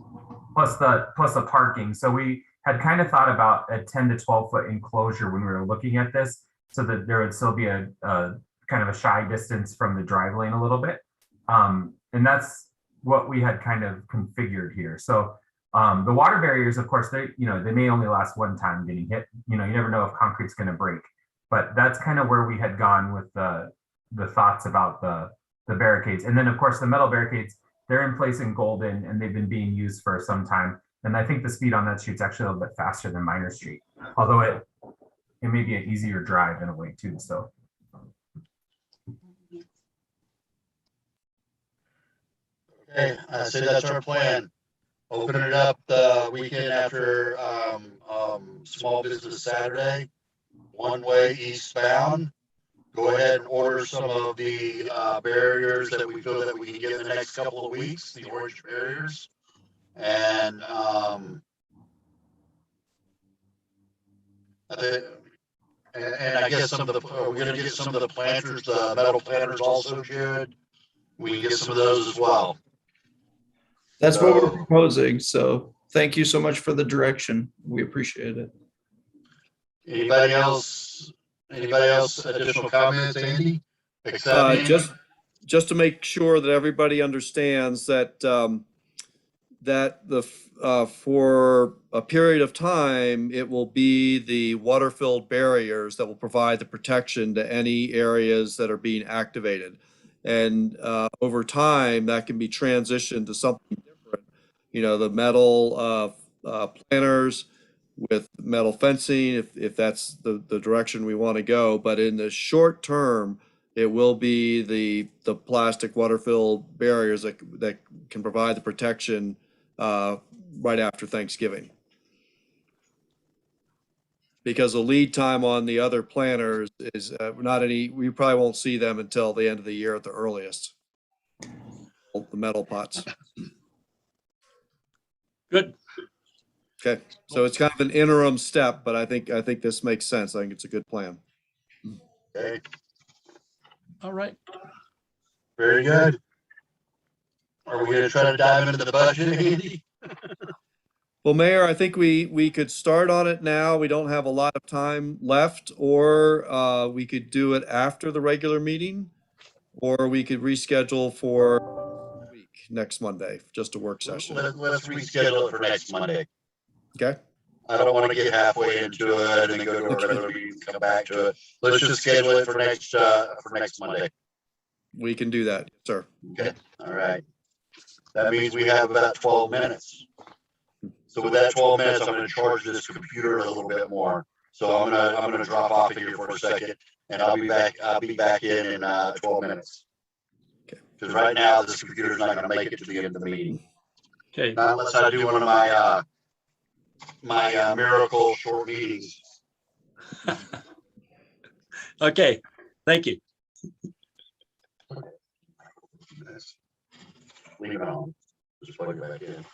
Speaker 2: Plus the parking. So we had kind of thought about a 10 to 12-foot enclosure when we were looking at this, so that there would still be a kind of a shy distance from the drive lane a little bit. And that's what we had kind of configured here. So the water barriers, of course, they may only last one time getting hit. You never know if concrete's going to break. But that's kind of where we had gone with the thoughts about the barricades. And then, of course, the metal barricades, they're in place in Golden and they've been being used for some time. And I think the speed on that street's actually a little bit faster than Minor Street, although it may be an easier drive in a way too, so.
Speaker 8: Okay, I say that's our plan. Open it up the weekend after Small Business Saturday, one way eastbound. Go ahead and order some of the barriers that we feel that we can get in the next couple of weeks, the orange barriers. And I guess some of the we're gonna get some of the planters, the metal planters also, Jared. We can get some of those as well.
Speaker 4: That's what we're proposing. So thank you so much for the direction. We appreciate it.
Speaker 8: Anybody else? Anybody else? Additional comments, Andy? Except
Speaker 7: Just to make sure that everybody understands that for a period of time, it will be the water-filled barriers that will provide the protection to any areas that are being activated. And over time, that can be transitioned to something different. You know, the metal planters with metal fencing, if that's the direction we want to go. But in the short term, it will be the plastic water-filled barriers that can provide the protection right after Thanksgiving. Because the lead time on the other planters is we probably won't see them until the end of the year at the earliest. The metal pots.
Speaker 5: Good.
Speaker 7: Okay, so it's kind of an interim step, but I think this makes sense. I think it's a good plan.
Speaker 8: Okay.
Speaker 5: All right.
Speaker 8: Very good. Are we going to try to dive into the budget, Andy?
Speaker 7: Well, Mayor, I think we could start on it now. We don't have a lot of time left, or we could do it after the regular meeting, or we could reschedule for a week next Monday, just a work session.
Speaker 8: Let's reschedule it for next Monday.
Speaker 7: Okay.
Speaker 8: I don't want to get halfway into it and then go to our regular meeting and come back to it. Let's just schedule it for next Monday.
Speaker 7: We can do that, sir.
Speaker 8: Okay. All right. That means we have about 12 minutes. So with that 12 minutes, I'm going to charge this computer a little bit more. So I'm gonna drop off of here for a second, and I'll be back in 12 minutes.
Speaker 7: Okay.
Speaker 8: Because right now this computer's not going to make it to the end of the meeting.
Speaker 5: Okay.
Speaker 8: Not unless I do one of my miracle short meetings.
Speaker 5: Okay. Thank you.
Speaker 8: Leave it on. Just plug it back in.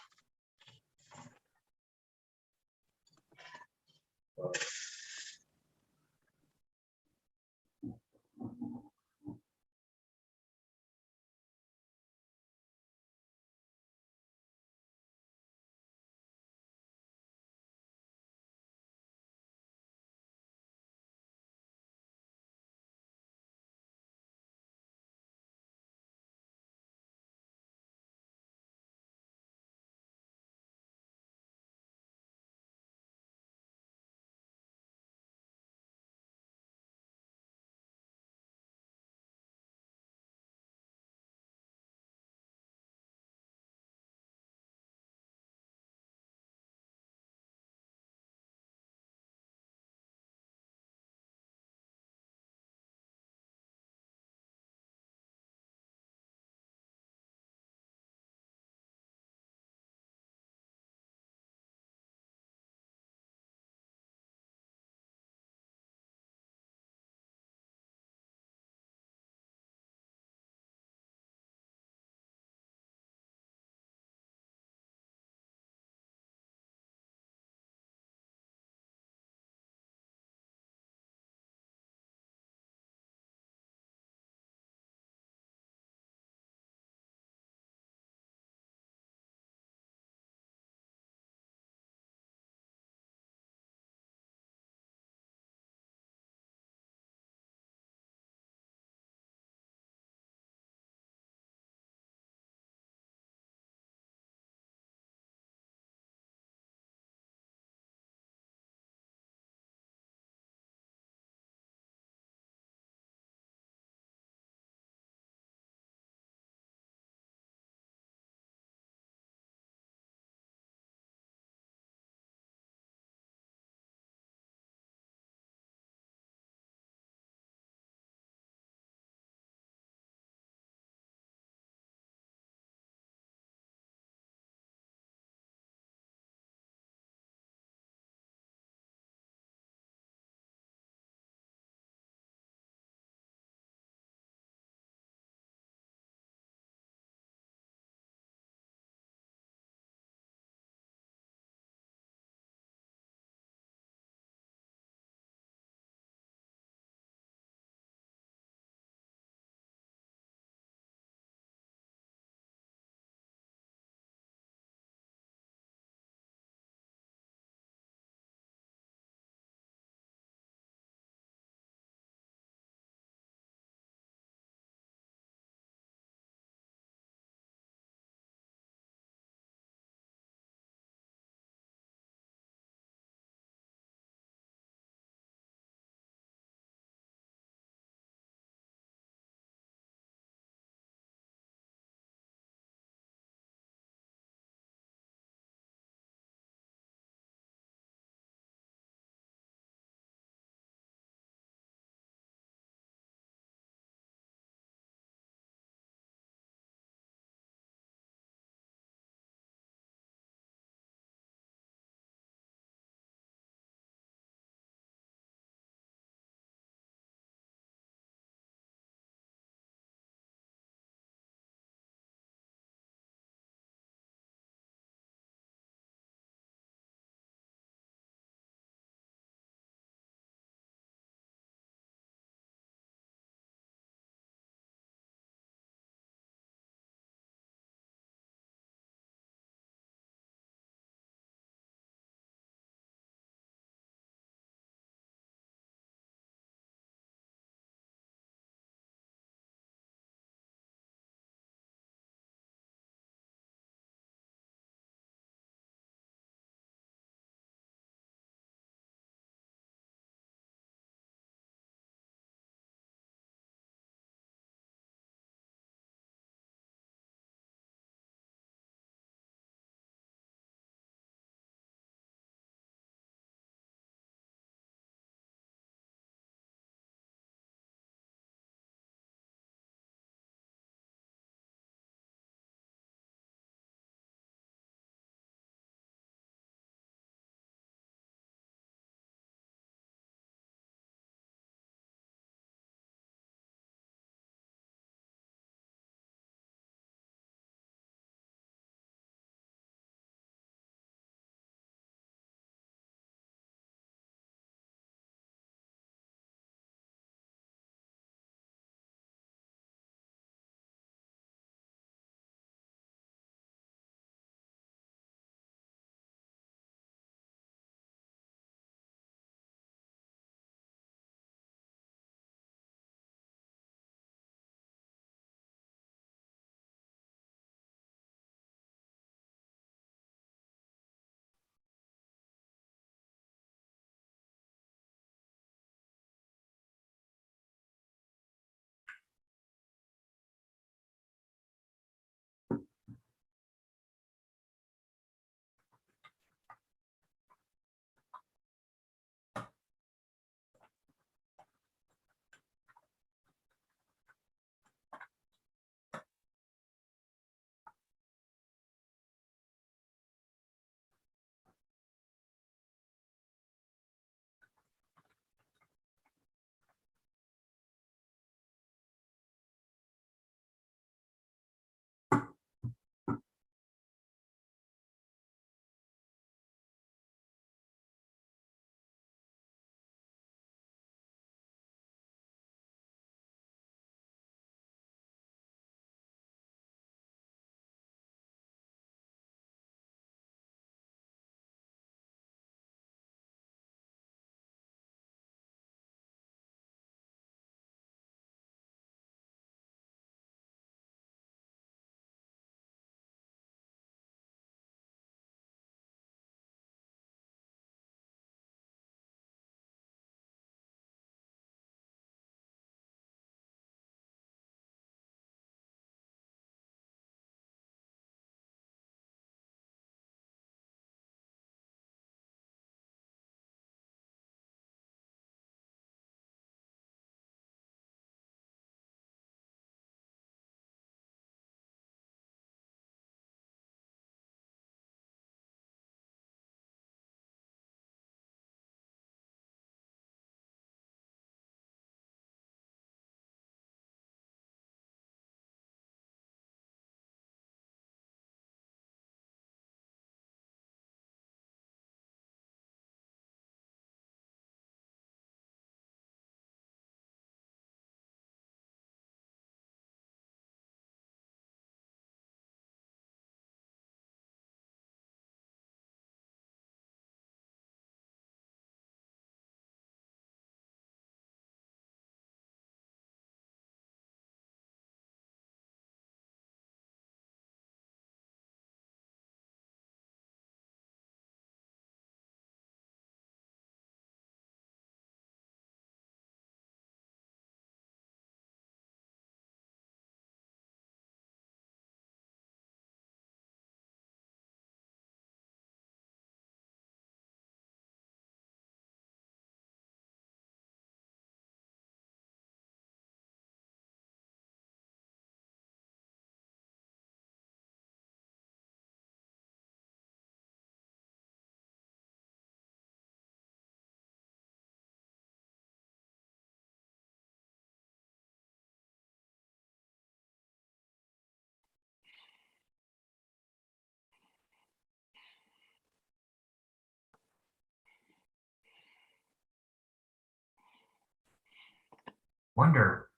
Speaker 2: Wonder.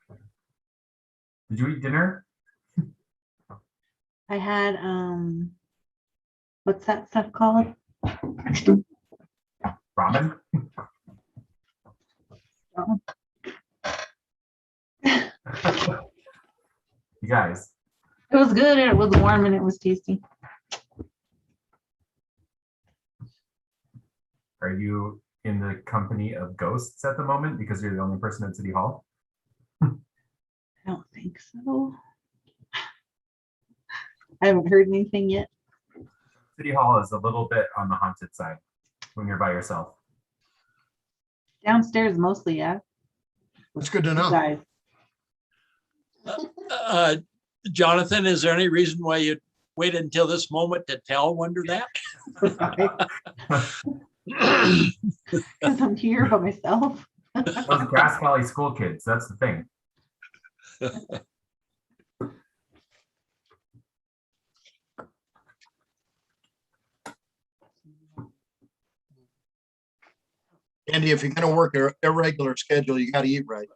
Speaker 2: Did you eat dinner?
Speaker 16: I had what's that stuff called?
Speaker 2: Ramen? You guys.
Speaker 16: It was good and it was warm and it was tasty.
Speaker 2: Are you in the company of ghosts at the moment because you're the only person at City Hall?
Speaker 16: I don't think so. I haven't heard anything yet.
Speaker 2: City Hall is a little bit on the haunted side when you're by yourself.
Speaker 16: Downstairs mostly, yeah.
Speaker 6: That's good to
Speaker 16: You
Speaker 6: know.
Speaker 16: guys.
Speaker 5: Jonathan, is there any reason why you waited until this moment to tell Wonder that?
Speaker 16: Because I'm here by myself.
Speaker 2: Those Grass Valley school kids, that's the thing.
Speaker 6: Andy, if you're gonna work a irregular schedule, you gotta eat right.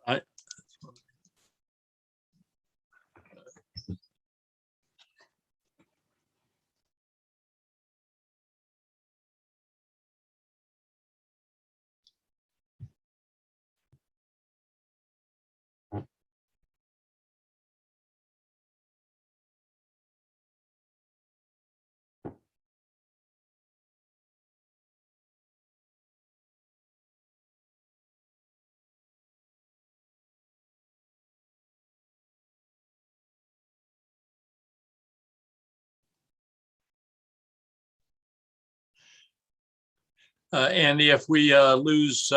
Speaker 5: Andy, if we lose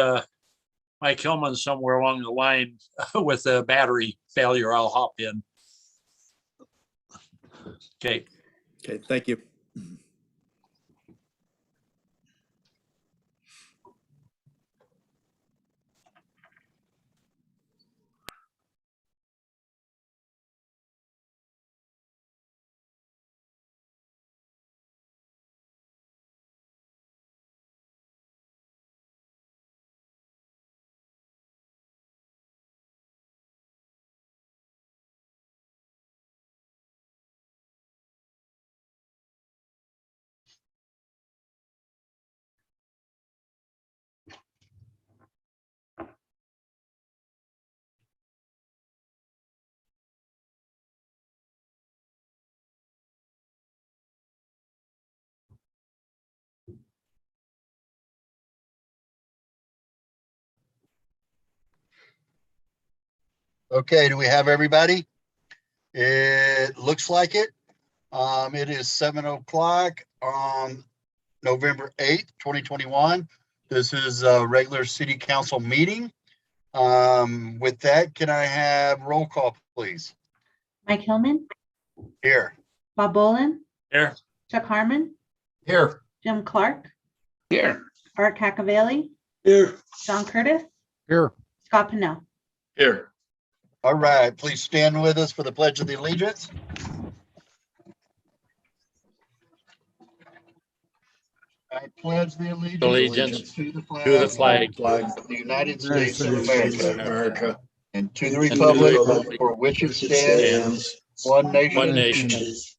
Speaker 5: Mike Hillman somewhere along the line with a battery failure, I'll hop in. Okay.
Speaker 7: Okay, thank you.
Speaker 8: Okay, do we have everybody? It looks like it. It is 7:00 on November 8th, 2021. This is a regular city council meeting. With that, can I have roll call, please?
Speaker 16: Mike Hillman,
Speaker 8: Here.
Speaker 16: Bob Bolin,
Speaker 5: Here.
Speaker 16: Chuck Harmon,
Speaker 6: Here.
Speaker 16: Jim Clark,
Speaker 14: Here.
Speaker 16: Art Cacavelli,
Speaker 13: Here.
Speaker 16: John Curtis,
Speaker 9: Here.
Speaker 16: Scott Pennell.
Speaker 11: Here.
Speaker 8: All right, please stand with us for the Pledge of the Allegiance. I pledge the allegiance to the flag of the United States of America and to the republic for which it stands, one nation,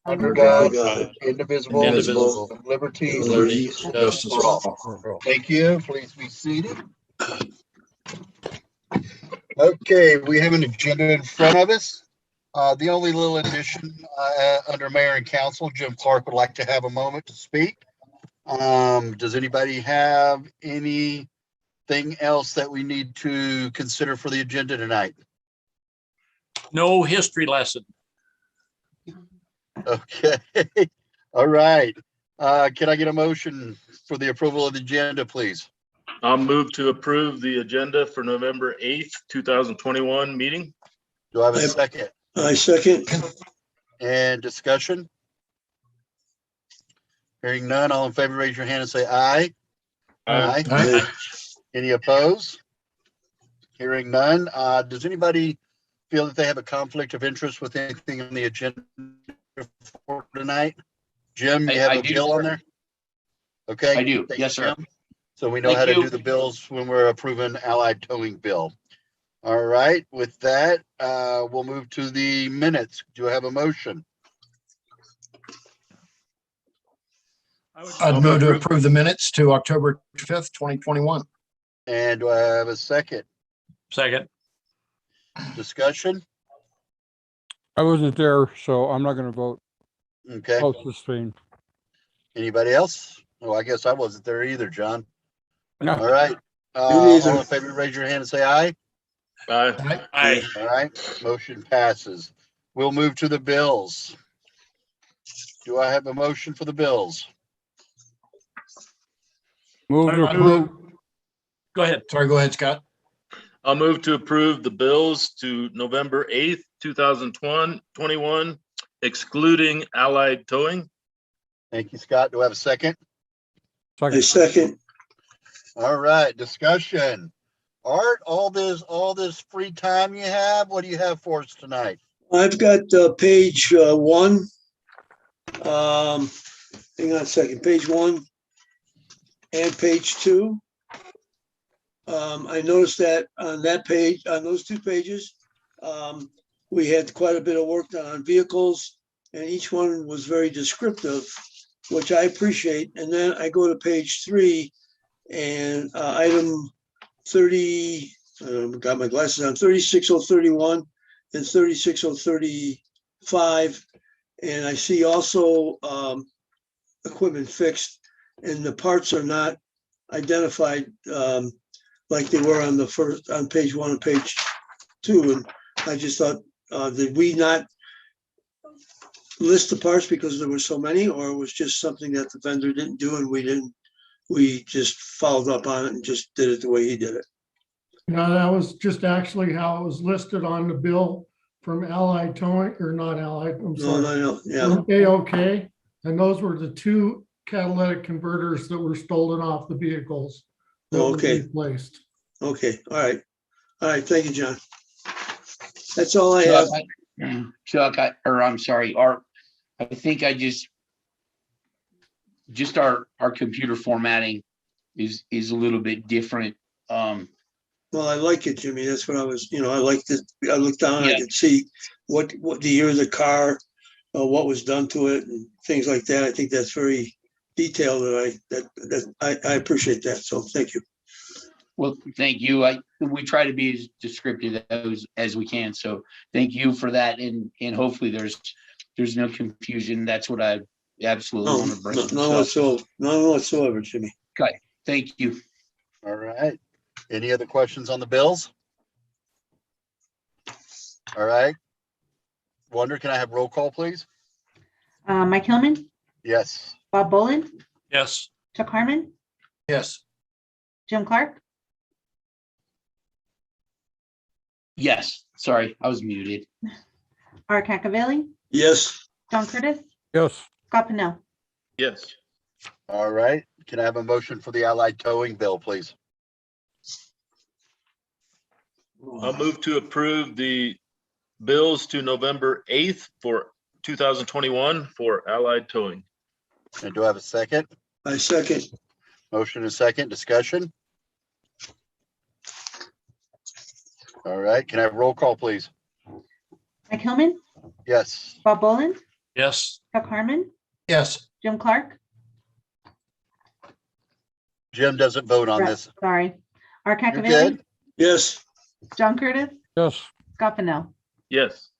Speaker 8: under God, indivisible, with liberty and justice for all. Thank you. Please be seated. Okay, we have an agenda in front of us. The only little addition under mayor and council, Jim Clark would like to have a moment to speak. Does anybody have anything else that we need to consider for the agenda tonight?
Speaker 5: No history lesson.
Speaker 8: Okay. All right. Can I get a motion for the approval of the agenda, please?
Speaker 11: I'll move to approve the agenda for November 8th, 2021 meeting.
Speaker 8: Do I have a second?
Speaker 13: I second.
Speaker 8: And discussion? Hearing none, all in favor, raise your hand and say aye. Aye.
Speaker 13: Aye.
Speaker 8: Any opposed? Hearing none. Does anybody feel that they have a conflict of interest with anything on the agenda for tonight? Jim, you have
Speaker 14: I
Speaker 8: a
Speaker 14: do,
Speaker 8: bill on
Speaker 14: sir.
Speaker 8: there? Okay.
Speaker 14: I do.
Speaker 8: Thanks,
Speaker 14: Yes, sir.
Speaker 8: Jim. So we know
Speaker 14: Thank
Speaker 8: how to
Speaker 14: you.
Speaker 8: do the bills when we're approving allied towing bill. All right, with that, we'll move to the minutes. Do I have a motion?
Speaker 6: I'd move to approve the minutes to October 5th, 2021.
Speaker 8: And do I have a second?
Speaker 5: Second.
Speaker 8: Discussion?
Speaker 9: I wasn't there, so I'm not gonna vote.
Speaker 8: Okay.
Speaker 9: I'll sustain.
Speaker 8: Anybody else? Oh, I guess I wasn't there either, John.
Speaker 9: No.
Speaker 8: All right. All in favor, raise your hand and say aye.
Speaker 11: Aye.
Speaker 5: Aye.
Speaker 8: All right, motion passes. We'll move to the bills. Do I have a motion for the bills?
Speaker 9: Move to approve.
Speaker 5: Go ahead.
Speaker 6: Sorry, go ahead, Scott.
Speaker 11: I'll move to approve the bills to November 8th, 2021, excluding Allied Towing.
Speaker 8: Thank you, Scott. Do I have a second?
Speaker 13: A second.
Speaker 8: All right, discussion. Art, all this free time you have, what do you have for us tonight?
Speaker 13: I've got page 1. Hang on a second, page 1 and page 2. I noticed that on that page, on those 2 pages, we had quite a bit of work done on vehicles, and each one was very descriptive, which I appreciate. And then I go to page 3 and item 30, got my glasses on, 36031 and 36035. And I see also equipment fixed, and the parts are not identified like they were on the first, on page 1 and page 2. And I just thought, did we not list the parts because there were so many, or it was just something that the vendor didn't do and we just followed up on it and just did it the way he did it?
Speaker 10: Yeah, that was just actually how it was listed on the bill from Allied Towing, or not Allied, I'm sorry.
Speaker 13: No, yeah.
Speaker 10: From AOK, and those were the 2 catalytic converters that were stolen off the vehicles. That were
Speaker 13: Okay.
Speaker 10: replaced.
Speaker 13: Okay, all right. All right, thank you, John. That's all I have.
Speaker 14: Chuck, I'm sorry, Art, I think I just our computer formatting is a little bit different.
Speaker 13: Well, I like it, Jimmy. That's what I was, I liked it. I looked down, I
Speaker 14: Yeah.
Speaker 13: could see what the year of the car, what was done to it and things like that. I think that's very detailed, that I appreciate that. So thank you.
Speaker 14: Well, thank you. We try to be as descriptive as we can. So thank you for that. And hopefully there's no confusion. That's what I absolutely want to bring.
Speaker 13: None whatsoever, Jimmy.
Speaker 14: Okay, thank you.
Speaker 8: All right. Any other questions on the bills? All right. Wonder, can I have roll call, please?
Speaker 16: Mike Hillman,
Speaker 8: Yes.
Speaker 16: Bob Boland,
Speaker 5: Yes.
Speaker 16: Chuck Harmon,
Speaker 6: Yes.
Speaker 16: Jim Clark,
Speaker 14: Yes, sorry, I was muted.
Speaker 16: Art Cacavelli,
Speaker 13: Yes.
Speaker 16: John Curtis,
Speaker 9: Yes.
Speaker 16: Scott Pennell.
Speaker 11: Yes.
Speaker 8: All right. Can I have a motion for the Allied Towing bill, please?
Speaker 11: I'll move to approve the bills to November 8th for 2021 for Allied Towing.
Speaker 8: And do I have a second?
Speaker 13: I second.
Speaker 8: Motion and second. Discussion? All right. Can I have roll call, please?
Speaker 16: Mike Hillman,
Speaker 8: Yes.
Speaker 16: Bob Boland,
Speaker 5: Yes.
Speaker 16: Chuck Harmon,
Speaker 6: Yes.
Speaker 16: Jim Clark.
Speaker 8: Jim doesn't vote on this.
Speaker 16: Sorry. Art
Speaker 8: You're
Speaker 16: Cacavelli,
Speaker 8: good.
Speaker 13: Yes.
Speaker 16: John Curtis,
Speaker 9: Yes.
Speaker 16: Scott Pennell.
Speaker 11: Yes.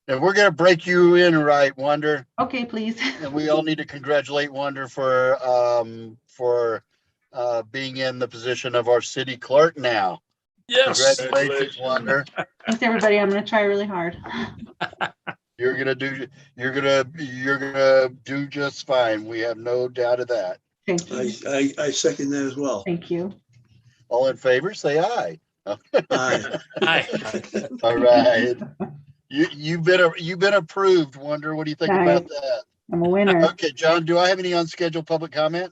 Speaker 8: And we're gonna break you in, right, Wonder?
Speaker 16: Okay, please.
Speaker 8: And we all need to congratulate Wonder for being in the position of our city clerk now.
Speaker 5: Yes.
Speaker 8: Congratulations, Wonder.
Speaker 16: Thanks, everybody. I'm going to try really hard.
Speaker 8: You're gonna do just fine. We have no doubt of that.
Speaker 16: Thank you.
Speaker 13: I second that as well.
Speaker 16: Thank you.
Speaker 8: All in favor, say aye.
Speaker 13: Aye.
Speaker 5: Aye.
Speaker 8: All right. You've been approved, Wonder. What do you think about that?
Speaker 16: I'm a winner.
Speaker 8: Okay, John, do I have any unscheduled public comment?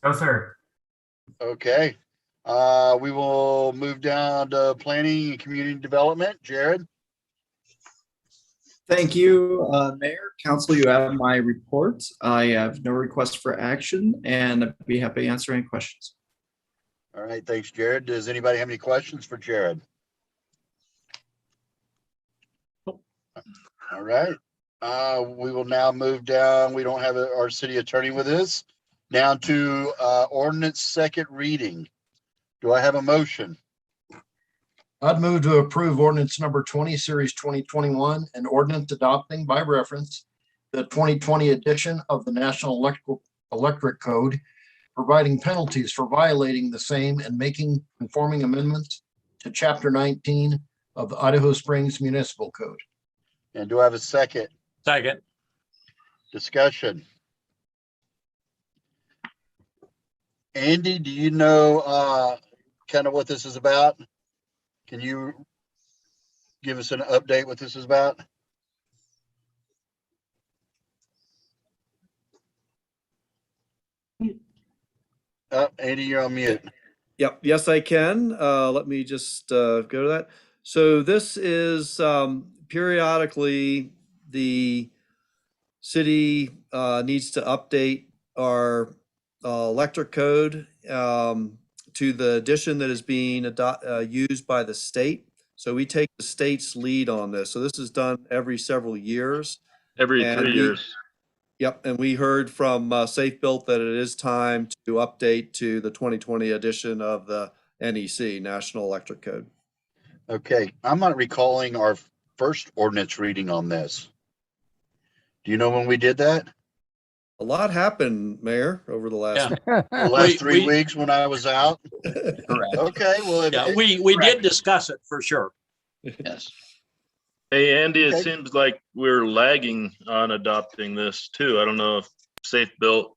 Speaker 2: No, sir.
Speaker 8: Okay. We will move down to planning and community development. Jared?
Speaker 4: Thank you, Mayor, Council. You have my report. I have no request for action, and I'd be happy to answer any questions.
Speaker 8: All right, thanks, Jared. Does anybody have any questions for Jared? All right. We will now move down. We don't have our city attorney with us. Down to ordinance second reading. Do I have a motion?
Speaker 6: I'd move to approve ordinance number 20, series 2021, an ordinance adopting by reference the 2020 edition of the National Electric Code, providing penalties for violating the same and making conforming amendments to Chapter 19 of the Idaho Springs Municipal Code.
Speaker 8: And do I have a second?
Speaker 5: Second.
Speaker 8: Discussion. Andy, do you know kind of what this is about? Can you give us an update what this is about? Andy, you're on mute.
Speaker 7: Yep. Yes, I can. Let me just go to that. So this is periodically the city needs to update our electric code to the edition that is being used by the state. So we take the state's lead on this. So this is done every several years.
Speaker 11: Every
Speaker 7: And
Speaker 11: 3 years.
Speaker 7: Yep, and we heard from Safe Built that it is time to update to the 2020 edition of the NEC, National Electric Code.
Speaker 8: Okay, I'm not recalling our first ordinance reading on this. Do you know when we did that?
Speaker 7: A lot happened, Mayor, over the last.
Speaker 8: The last 3 weeks when I was out?
Speaker 14: Correct.
Speaker 8: Okay, well.
Speaker 5: Yeah, we did discuss it for sure.
Speaker 14: Yes.
Speaker 11: Hey, Andy, it
Speaker 8: Okay.
Speaker 11: seems like we're lagging on adopting this too. I don't know if Safe Built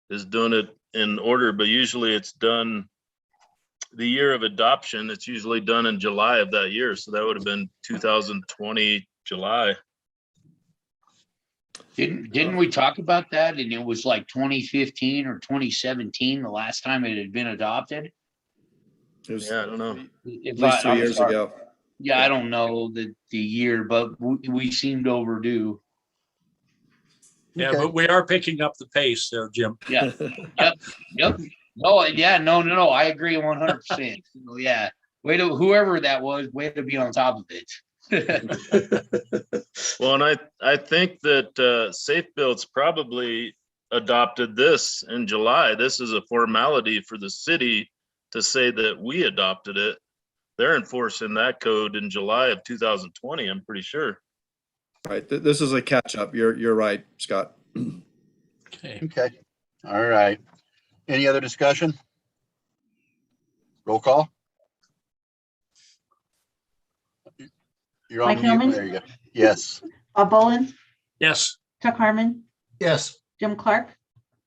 Speaker 11: is doing it in order, but usually it's done the year of adoption. It's usually done in July of that year. So that would have been 2020, July.
Speaker 14: Didn't we talk about that? And it was like 2015 or 2017, the last time it had been adopted?
Speaker 7: It was
Speaker 11: Yeah, I don't know.
Speaker 7: at least 3 years ago.
Speaker 14: Yeah, I don't know the year, but we seemed overdue.
Speaker 5: Yeah,
Speaker 8: Okay.
Speaker 5: but we are picking up the pace there, Jim.
Speaker 14: Yeah. Yep. Oh, yeah, no. I agree 100%. Yeah. Way to, whoever that was, way to be on top of it.
Speaker 11: Well, and I think that Safe Built's probably adopted this in July. This is a formality for the city to say that we adopted it. They're enforcing that code in July of 2020, I'm pretty sure.
Speaker 7: Right, this is a catch up. You're right, Scott.
Speaker 5: Okay.
Speaker 8: Okay, all right. Any other discussion? Roll call? You're on
Speaker 16: Mike
Speaker 8: mute.
Speaker 16: Hillman?
Speaker 8: There you go. Yes.
Speaker 16: Bob Boland,
Speaker 5: Yes.
Speaker 16: Chuck Harmon,
Speaker 6: Yes.
Speaker 16: Jim Clark,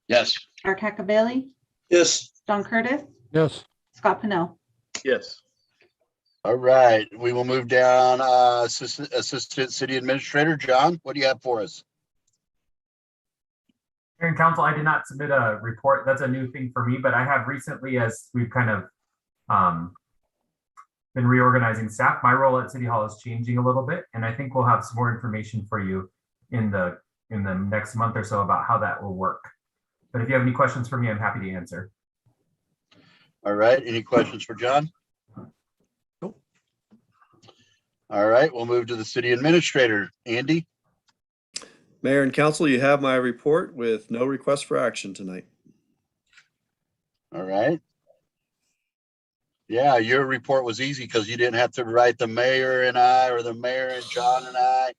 Speaker 14: Yes.
Speaker 16: Art Cacavelli,
Speaker 13: Yes,
Speaker 16: John Curtis,
Speaker 9: Yes,
Speaker 16: Scott Pennell.
Speaker 11: Yes.
Speaker 8: All right, we will move down. Assistant City Administrator, John, what do you have for us?
Speaker 2: Mayor and council, I did not submit a report. That's a new thing for me, but I have recently, as we've kind of been reorganizing staff, my role at City Hall is changing a little bit, and I think we'll have some more information for you in the next month or so about how that will work. But if you have any questions for me, I'm happy to answer.
Speaker 8: All right, any questions for John?
Speaker 5: Nope.
Speaker 8: All right, we'll move to the City Administrator, Andy.
Speaker 7: Mayor and council, you have my report with no request for action tonight.
Speaker 8: All right. Yeah, your report was easy because you didn't have to write the mayor and I, or the mayor and John and I.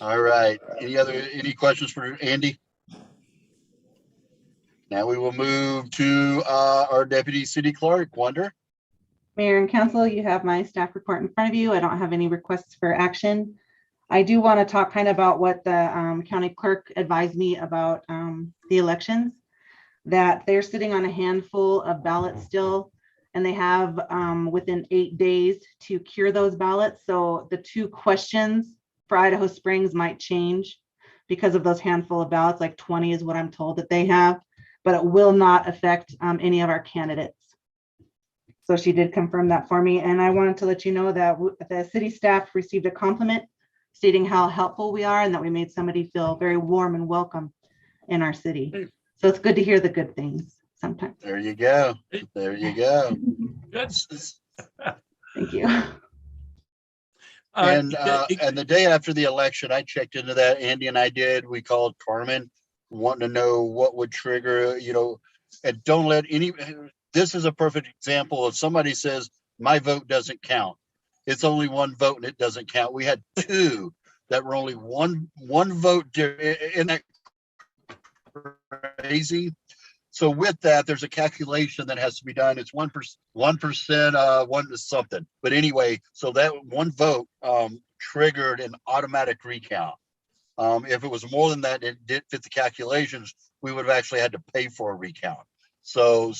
Speaker 8: All right. Any questions for Andy? Now we will move to our Deputy City Clerk, Wonder.
Speaker 16: Mayor and council, you have my staff report in front of you. I don't have any requests for action. I do want to talk kind of about what the county clerk advised me about the elections, that they're sitting on a handful of ballots still, and they have within 8 days to cure those ballots. So the 2 questions for Idaho Springs might change because of those handful of ballots, like 20 is what I'm told that they have, but it will not affect any of our candidates. So she did confirm that for me. And I wanted to let you know that the city staff received a compliment stating how helpful we are and that we made somebody feel very warm and welcome in our city. So it's good to hear the good things sometimes.
Speaker 8: There you go. There you go.
Speaker 5: Good.
Speaker 16: Thank you.
Speaker 8: And the day after the election, I checked into that. Andy and I did. We called Carmen, wanting to know what would trigger, and don't let any. This is a perfect example of somebody says my vote doesn't count. It's only one vote and it doesn't count. We had two that were only one vote. Isn't that crazy? So with that, there's a calculation that has to be done. It's 1%, 1% to something. But anyway, so that one vote triggered an automatic recount. If it was more than that, it did fit the calculations, we would have actually had to pay for a recount. So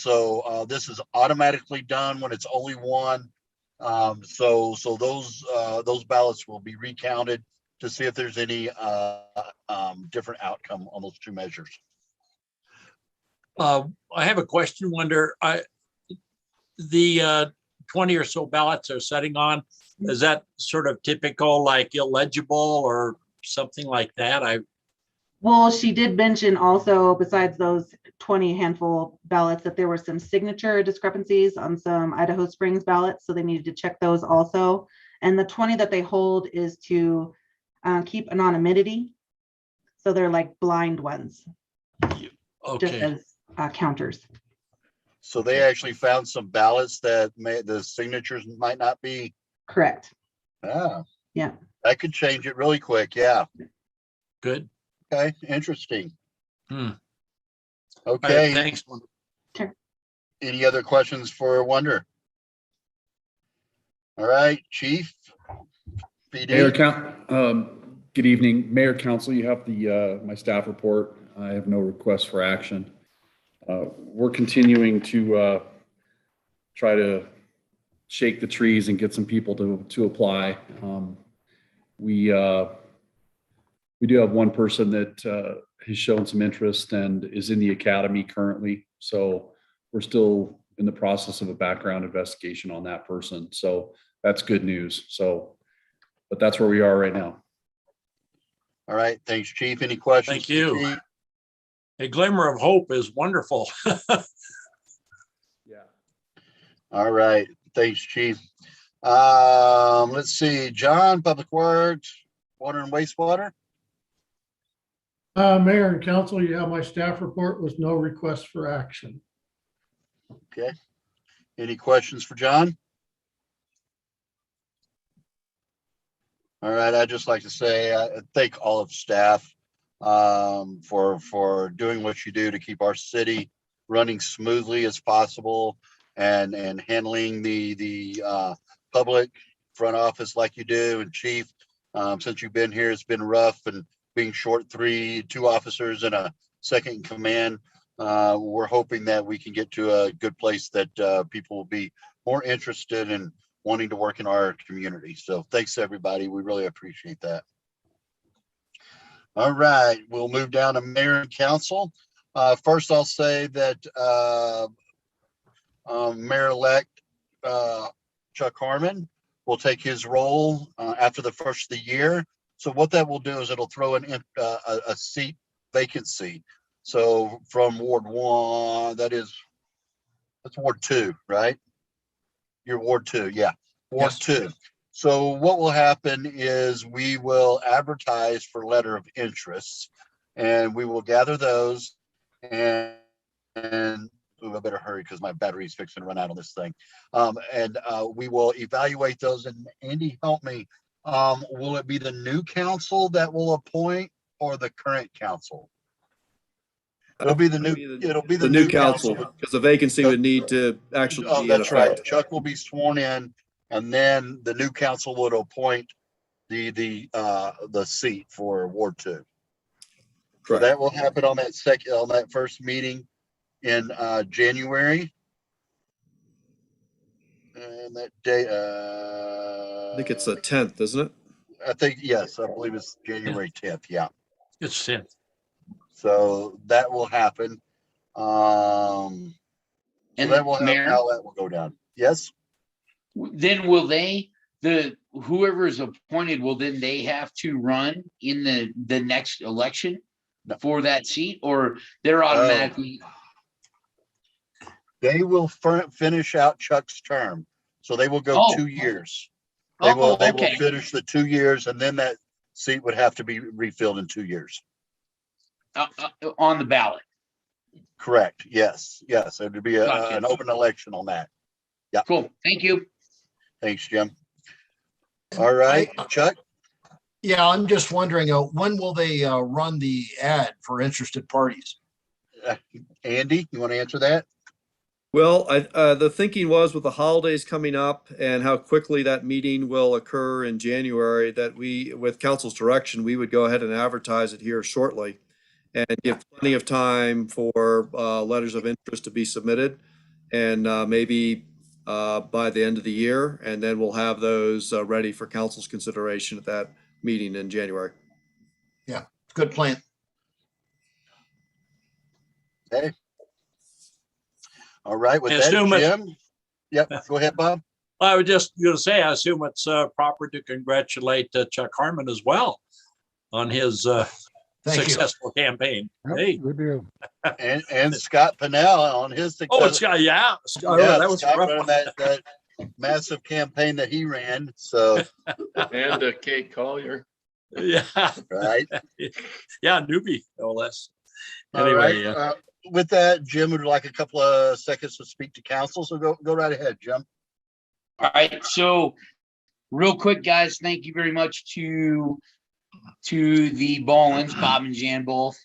Speaker 8: this is automatically done when it's only one. So those ballots will be recounted to see if there's any different outcome on those two measures.
Speaker 5: I have a question, Wonder. The 20 or so ballots are setting on, is that sort of typical, like illegible or something like that?
Speaker 16: Well, she did mention also, besides those 20 handful ballots, that there were some signature discrepancies on some Idaho Springs ballots, so they needed to check those also. And the 20 that they hold is to keep anonymity, so they're like blind ones.
Speaker 5: Okay.
Speaker 16: Just as counters.
Speaker 8: So they actually found some ballots that the signatures might not be
Speaker 16: correct.
Speaker 8: Yeah, that could change it really quick. Yeah.
Speaker 5: Good.
Speaker 8: Okay. Interesting.
Speaker 5: Okay.
Speaker 8: Okay.
Speaker 5: Thanks.
Speaker 16: Sure.
Speaker 8: Any other questions for Wonder? All right, Chief. PD.
Speaker 15: Mayor, good evening, Mayor, Council. You have the my staff report. I have no requests for action. We're continuing to try to shake the trees and get some people to apply. We do have one person that has shown some interest and is in the academy currently. So we're still in the process of a background investigation on that person. So that's good news. So, but that's where we are right now.
Speaker 8: All right. Thanks, Chief. Any questions?
Speaker 5: Thank you. A glimmer of hope is wonderful.
Speaker 15: Yeah.
Speaker 8: All right. Thanks, Chief. Let's see. John, Public Works, Water and Wastewater.
Speaker 10: Mayor and Council, you have my staff report with no request for action.
Speaker 8: Okay. Any questions for John? All right. I'd just like to say thank all of staff for doing what you do to keep our city running smoothly as possible and handling the public front office like you do. And Chief, since you've been here, it's been rough, and being short two officers and a second in command. We're hoping that we can get to a good place that people will be more interested in wanting to work in our community. So thanks, everybody. We really appreciate that. All right, we'll move down to Mayor and Council. First, I'll say that Mayor-elect Chuck Harmon will take his role after the first of the year. So what that will do is it'll throw in a seat vacancy. So from Ward 1, that's Ward 2, right? You're Ward 2, yeah, Ward 2. So what will happen is we will advertise for letter of interest, and we will gather those, and I better hurry because my battery's fixing to run out on this thing. We will evaluate those. And Andy, help me. Will it be the new council that will appoint or the current council? It'll be the new council
Speaker 7: because the vacancy would need to actually be in
Speaker 8: that's
Speaker 7: effect.
Speaker 8: right. Chuck will be sworn in, and then the new council would appoint the seat for Ward 2.
Speaker 7: Correct.
Speaker 8: So that will happen on that first meeting in January. And that day,
Speaker 7: I think it's the 10th, isn't it?
Speaker 8: I think, yes, I believe it's January 10th. Yeah.
Speaker 5: It's 10th.
Speaker 8: So that will happen.
Speaker 14: And
Speaker 8: that will
Speaker 14: Mayor,
Speaker 8: how that will go down. Yes.
Speaker 14: Then will whoever is appointed, will then they have to run in the next election? for that seat, or they're automatically?
Speaker 8: They will finish out Chuck's term. So they will go
Speaker 14: Oh.
Speaker 8: 2 years. They will
Speaker 14: Okay.
Speaker 8: finish the 2 years, and then that seat would have to be refilled in 2 years.
Speaker 14: On the ballot.
Speaker 8: Correct. Yes. Yes. It would be
Speaker 14: Gotcha.
Speaker 8: an open election on that. Yeah.
Speaker 14: Cool. Thank you.
Speaker 8: Thanks, Jim. All right, Chuck.
Speaker 6: Yeah, I'm just wondering, when will they run the ad for interested parties?
Speaker 8: Andy, you want to answer that?
Speaker 7: Well, the thinking was with the holidays coming up and how quickly that meeting will occur in January, that we, with council's direction, we would go ahead and advertise it here shortly and give plenty of time for letters of interest to be submitted, and maybe by the end of the year, and then we'll have those ready for council's consideration at that meeting in January.
Speaker 6: Yeah, good plan.
Speaker 8: Okay. All right, with
Speaker 5: I
Speaker 8: that,
Speaker 5: assume
Speaker 8: Jim. Yep, go ahead, Bob.
Speaker 5: I was just going to say, I assume it's proper to congratulate Chuck Harmon as well on his successful campaign.
Speaker 9: Yep,
Speaker 5: Hey,
Speaker 9: good deal.
Speaker 8: And Scott Pinnell on his success.
Speaker 5: oh, it's yeah. That was a
Speaker 8: Scott
Speaker 5: rough
Speaker 8: ran
Speaker 5: one.
Speaker 8: that massive campaign that he ran. So
Speaker 11: And Kate Collier.
Speaker 5: Yeah,
Speaker 8: right.
Speaker 5: Yeah, newbie, no less.
Speaker 8: All
Speaker 5: Anyway,
Speaker 8: right. With that, Jim would like a couple of seconds to speak to council. So go right ahead, Jim.
Speaker 14: All right. So real quick, guys, thank you very much to the Ballins, Bob and Jan both,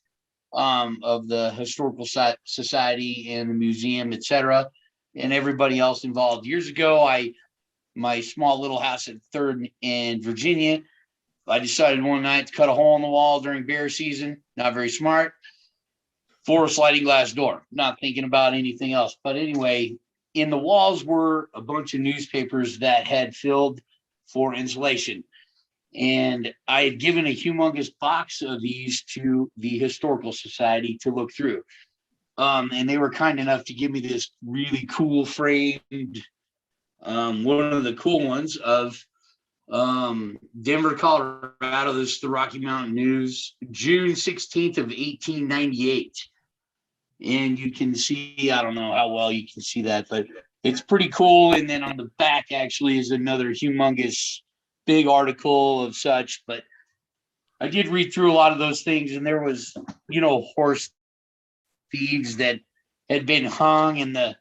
Speaker 14: of the Historical Society and the museum, etc., and everybody else involved. Years ago, my small little house at 3rd in Virginia, I decided one night to cut a hole in the wall during bear season. Not very smart. For a sliding glass door, not thinking about anything else. But anyway, in the walls were a bunch of newspapers that had filled for insulation. And I had given a humongous box of these to the Historical Society to look through. And they were kind enough to give me this really cool framed, one of the cool ones of Denver, Colorado. This is the Rocky Mountain News, June 16th of 1898. And you can see, I don't know how well you can see that, but it's pretty cool. And then on the back actually is another humongous big article of such. But I did read through a lot of those things, and there was, horse thieves that had been hung in the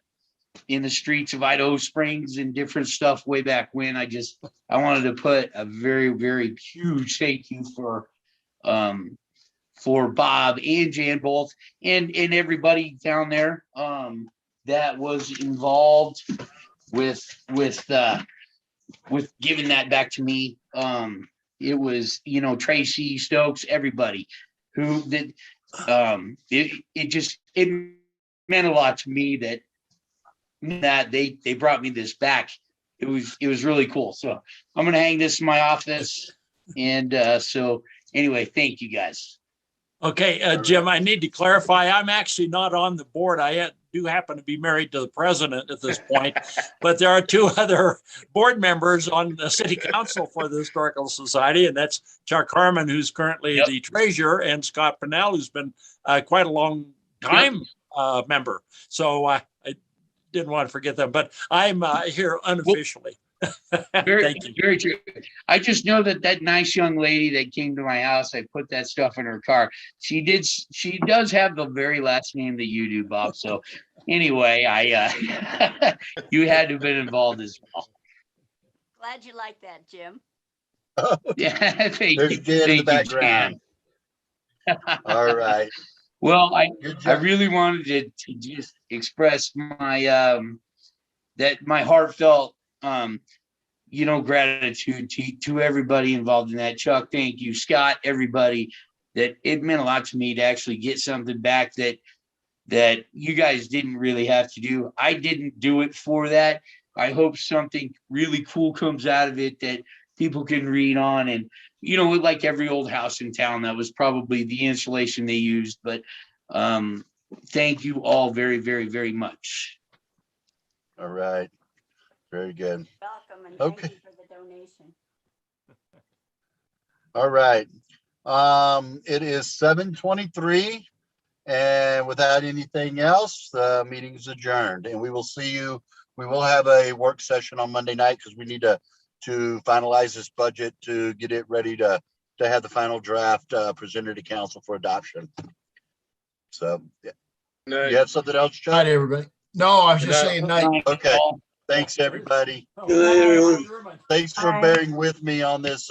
Speaker 14: streets of Idaho Springs and different stuff way back when. I wanted to put a very, very huge thank you for Bob and Jan both, and everybody down there that was involved with giving that back to me. It was, Tracy Stokes, everybody who did. It meant a lot to me that they brought me this back. It was really cool. So I'm gonna hang this in my office, and so anyway, thank you guys.
Speaker 5: okay, Jim, I need to clarify. I'm actually not on the board. I do happen to be married to the president at this point, but there are 2 other board members on the city council for the Historical Society, and that's Chuck Harmon, who's currently the treasurer, and Scott Pinnell, who's been quite a long time member. So I didn't want to forget them, but I'm here unofficially. Thank you.
Speaker 14: Very true. I just know that nice young lady that came to my house, I put that stuff in her car. She does have the very last name that you do, Bob. So anyway, you had to have been involved as well.
Speaker 17: Glad you like that, Jim.
Speaker 14: Yeah, thank
Speaker 8: There's
Speaker 14: you.
Speaker 8: Jan in the background. All right.
Speaker 14: Well, I really wanted to just express my my heartfelt gratitude to everybody involved in that. Chuck, thank you. Scott, everybody. That it meant a lot to me to actually get something back that you guys didn't really have to do. I didn't do it for that. I hope something really cool comes out of it that people can read on. And like every old house in town, that was probably the insulation they used. But thank you all very, very, very much.
Speaker 8: All right. Very good.
Speaker 17: Welcome, and thank you for the donation.
Speaker 8: All right. It is 7:23. And without anything else, the meeting is adjourned, and we will see you. We will have a work session on Monday night because we need to finalize this budget to get it ready to have the final draft presented to council for adoption. So, yeah. You have something else, John?
Speaker 6: Night, everybody. No, I was just saying night.
Speaker 8: Okay. Thanks, everybody.
Speaker 13: Good night, everyone.
Speaker 8: Thanks for
Speaker 16: Bye.
Speaker 8: bearing with me on this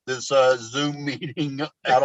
Speaker 8: Zoom meeting out